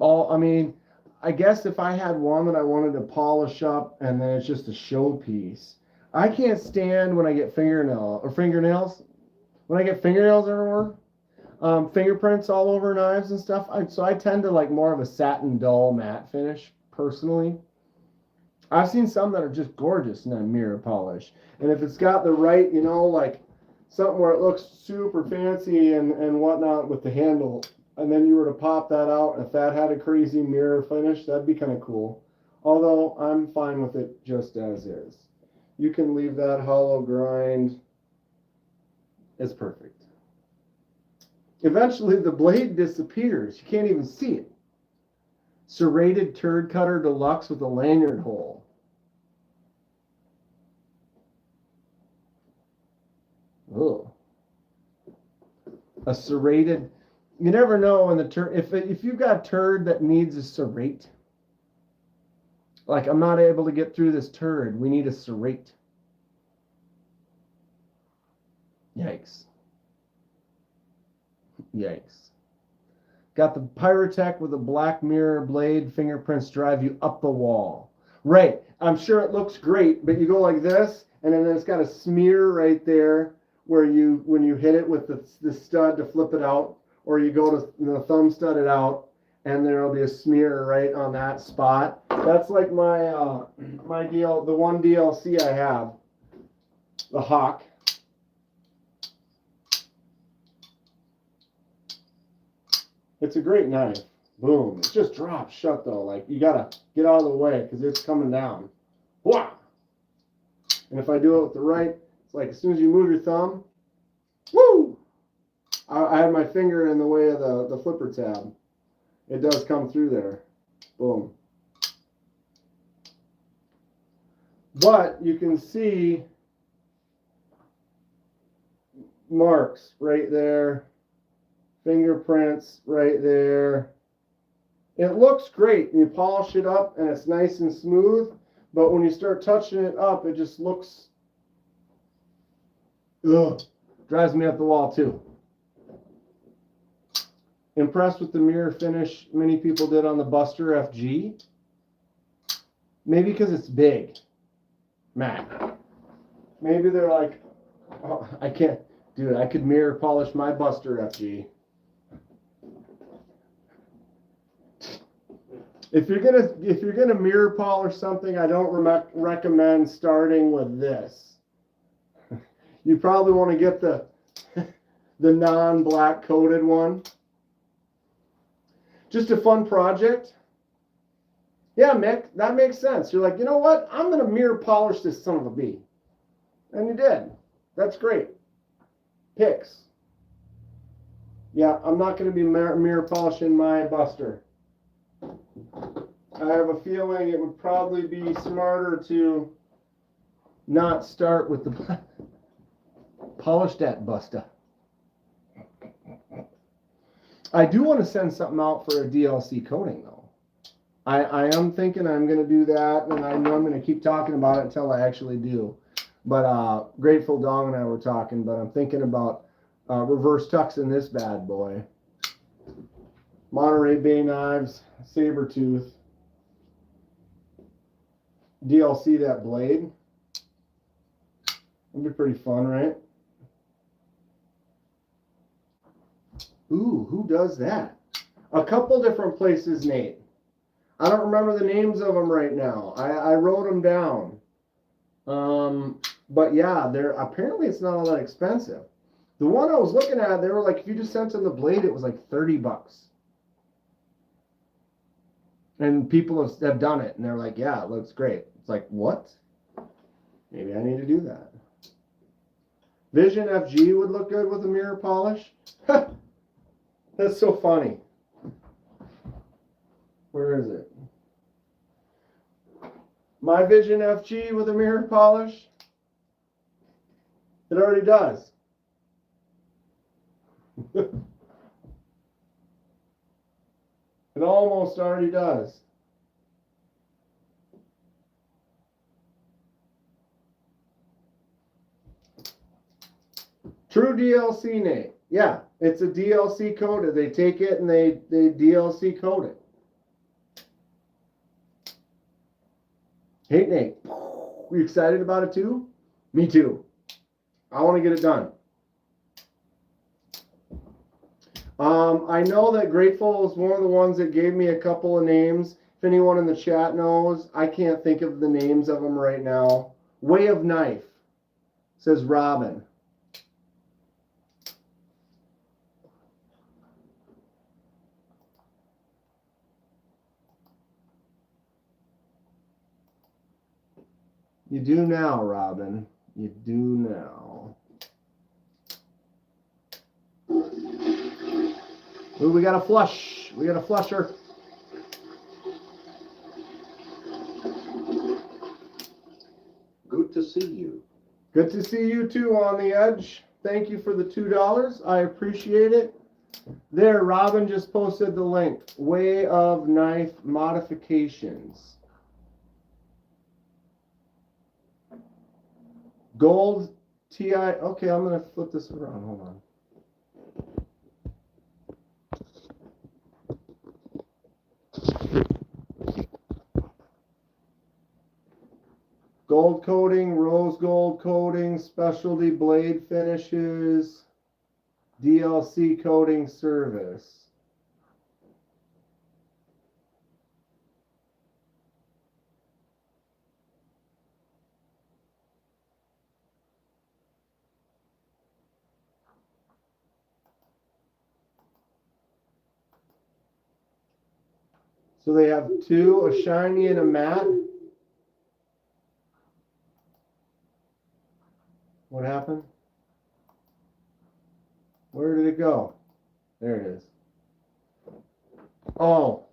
I guess if I had one that I wanted to polish up and then it's just a showpiece. I can't stand when I get fingernails. When I get fingernails everywhere, fingerprints all over knives and stuff. So I tend to like more of a satin dull matte finish, personally. I've seen some that are just gorgeous in that mirror polish. And if it's got the right, like something where it looks super fancy and whatnot with the handle, and then you were to pop that out, if that had a crazy mirror finish, that'd be kind of cool. Although I'm fine with it just as is. You can leave that hollow grind. It's perfect. Eventually, the blade disappears. You can't even see it. Serrated turd cutter deluxe with a lanyard hole. Ugh. A serrated. You never know when the turd. If you've got a turd that needs a serrate, like I'm not able to get through this turd, we need a serrate. Yikes. Yikes. Got the Pyrotech with a black mirror blade, fingerprints drive you up the wall. Right. I'm sure it looks great, but you go like this, and then it's got a smear right there where when you hit it with the stud to flip it out, or you go to the thumb stud it out, and there'll be a smear right on that spot. That's like my the one DLC I have, the Hawk. It's a great knife. Boom. It just drops shut though. Like you gotta get out of the way because it's coming down. Wah! And if I do it with the right, it's like as soon as you move your thumb, woo! I had my finger in the way of the flipper tab. It does come through there. Boom. But you can see marks right there. Fingerprints right there. It looks great. You polish it up and it's nice and smooth, but when you start touching it up, it just looks, ugh, drives me up the wall too. Impressed with the mirror finish many people did on the Buster FG. Maybe because it's big. Mac. Maybe they're like, oh, I can't, dude, I could mirror polish my Buster FG. If you're gonna mirror polish something, I don't recommend starting with this. You probably want to get the non-black coated one. Just a fun project. Yeah, Mick, that makes sense. You're like, you know what? I'm going to mirror polish this son of a bee. And you did. That's great. Picks. Yeah, I'm not going to be mirror polishing my Buster. I have a feeling it would probably be smarter to not start with the polish that Buster. I do want to send something out for a DLC coating though. I am thinking I'm going to do that, and I know I'm going to keep talking about it until I actually do. But Grateful Dong and I were talking, but I'm thinking about reverse tuxing this bad boy. Monterey Bay Knives, Sabertooth. DLC that blade. That'd be pretty fun, right? Ooh, who does that? A couple different places, Nate. I don't remember the names of them right now. I wrote them down. But yeah, they're apparently it's not all that expensive. The one I was looking at, they were like, if you just sent them the blade, it was like $30. And people have done it, and they're like, yeah, it looks great. It's like, what? Maybe I need to do that. Vision FG would look good with a mirror polish. That's so funny. Where is it? My Vision FG with a mirror polish. It already does. It almost already does. True DLC, Nate. Yeah, it's a DLC coated. They take it and they DLC code it. Hey, Nate. You excited about it too? Me too. I want to get it done. I know that Grateful is one of the ones that gave me a couple of names. If anyone in the chat knows, I can't think of the names of them right now. Way of Knife, says Robin. You do now, Robin. You do now. Ooh, we got a flush. We got a flusher. Good to see you. Good to see you too on the edge. Thank you for the $2. I appreciate it. There, Robin just posted the link. Way of Knife Modifications. Gold TI. Okay, I'm going to flip this around. Hold on. Gold coating, rose gold coating, specialty blade finishes, DLC coating service. So they have two, a shiny and a matte. What happened? Where did it go? There it is. Oh,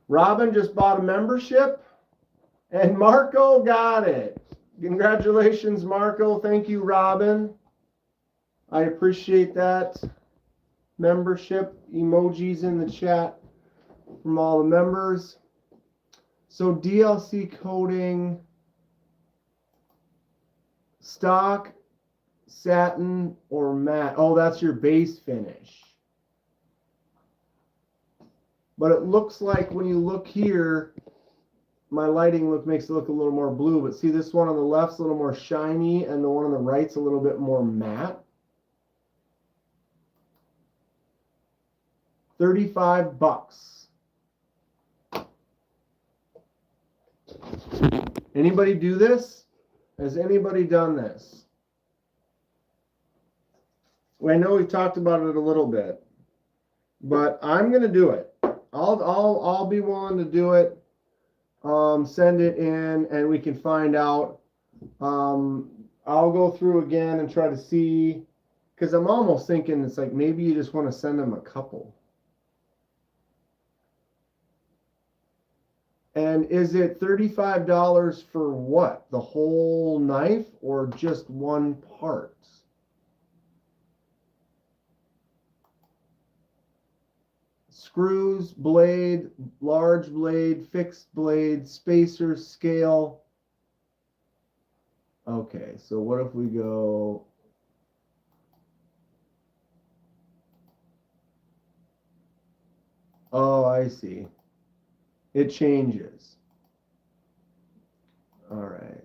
Robin just bought a membership and Marco got it. Congratulations, Marco. Thank you, Robin. I appreciate that. Membership emojis in the chat from all the members. So DLC coating, stock, satin, or matte. Oh, that's your base finish. But it looks like when you look here, my lighting makes it look a little more blue. But see, this one on the left's a little more shiny, and the one on the right's a little bit more matte. $35. Anybody do this? Has anybody done this? I know we've talked about it a little bit, but I'm gonna do it. I'll be willing to do it. Send it in, and we can find out. I'll go through again and try to see, because I'm almost thinking it's like maybe you just want to send them a couple. And is it $35 for what? The whole knife or just one part? Screws, blade, large blade, fixed blade, spacer, scale. Okay, so what if we go... Oh, I see. It changes. All right.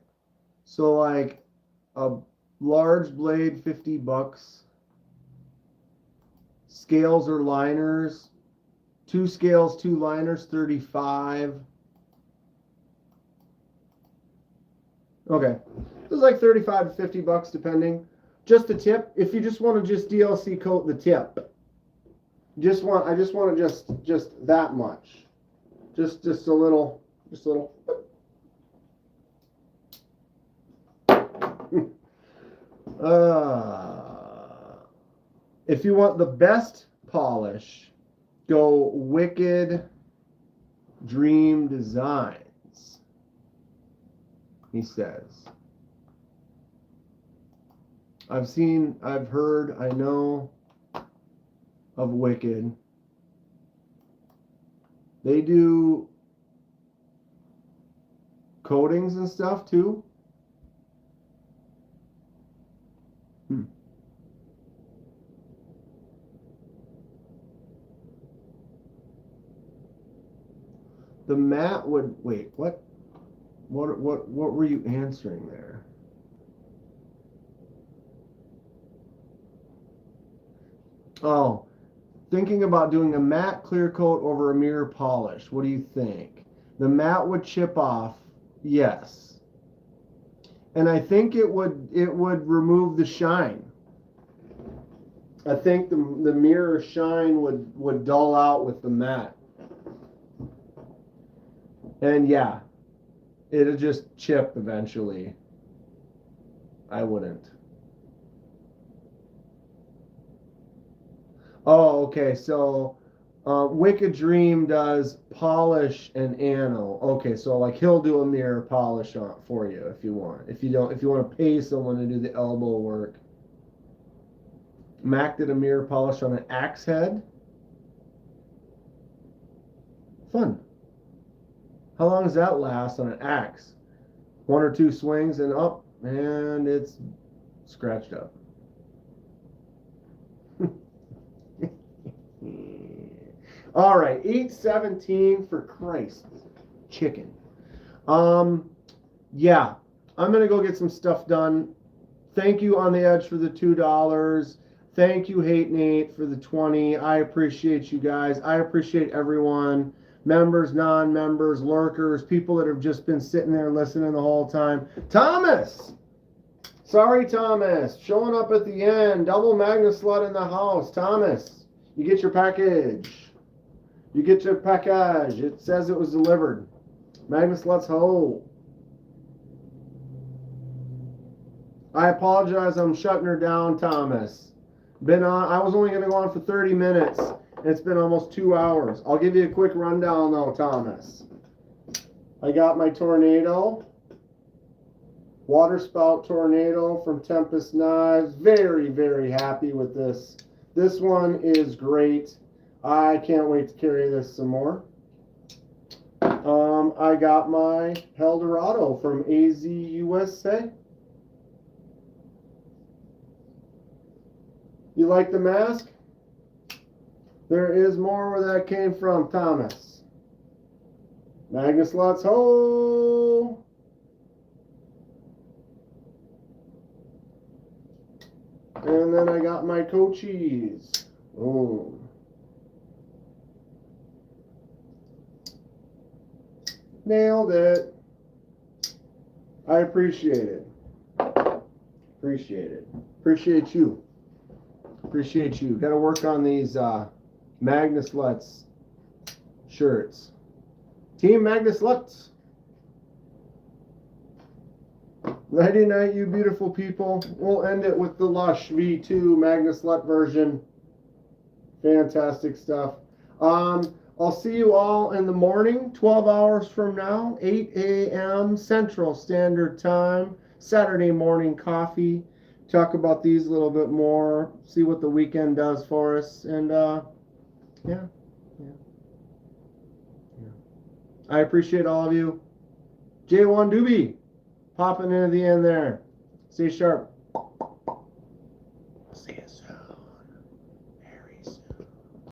So like a large blade, $50. Scales or liners, 2 scales, 2 liners, $35. Okay. It's like $35 to $50 depending. Just the tip. If you just want to just DLC coat the tip. I just want to just that much. Just a little, if you want the best polish, go Wicked Dream Designs, he says. I've heard, I know of Wicked. They do coatings and stuff too. The matte would wait. What were you answering there? Oh, thinking about doing a matte clear coat over a mirror polish. What do you think? The matte would chip off, yes. And I think it would remove the shine. I think the mirror shine would dull out with the matte. And yeah, it'll just chip eventually. I wouldn't. Oh, okay. So Wicked Dream does polish and anno. Okay, so like he'll do a mirror polish on for you if you want. If you want to pay someone to do the elbow work. Mac did a mirror polish on an axe head. Fun. How long does that last on an axe? 1 or 2 swings and up, and it's scratched up. All right, 8:17 for Christ. Chicken. Yeah, I'm gonna go get some stuff done. Thank you On the Edge for the $2. Thank you Hate Nate for the 20. I appreciate you guys. I appreciate everyone. Members, non-members, lurkers, people that have just been sitting there listening the whole time. Thomas! Sorry, Thomas. Showing up at the end. Double Magna Slut in the house. Thomas, you get your package. You get your package. It says it was delivered. Magna Slut's ho. I apologize. I'm shutting her down, Thomas. Been on. I was only going to go on for 30 minutes. It's been almost 2 hours. I'll give you a quick rundown though, Thomas. I got my Tornado. Water spout Tornado from Tempest Knives. Very, very happy with this. This one is great. I can't wait to carry this some more. I got my Eldorado from AZ USA. You like the mask? There is more where that came from, Thomas. Magna Sluts ho! And then I got my Coachies. Oh. Nailed it. I appreciate it. Appreciate it. Appreciate you. Appreciate you. Got to work on these Magnus Lutz shirts. Team Magnus Lutz. Nighty night, you beautiful people. We'll end it with the Lush V2 Magnus Lutz version. Fantastic stuff. I'll see you all in the morning, 12 hours from now, 8 a.m. Central Standard Time, Saturday morning coffee. Talk about these a little bit more, see what the weekend does for us, and yeah. I appreciate all of you. J1 Doobie popping into the end there. Stay sharp.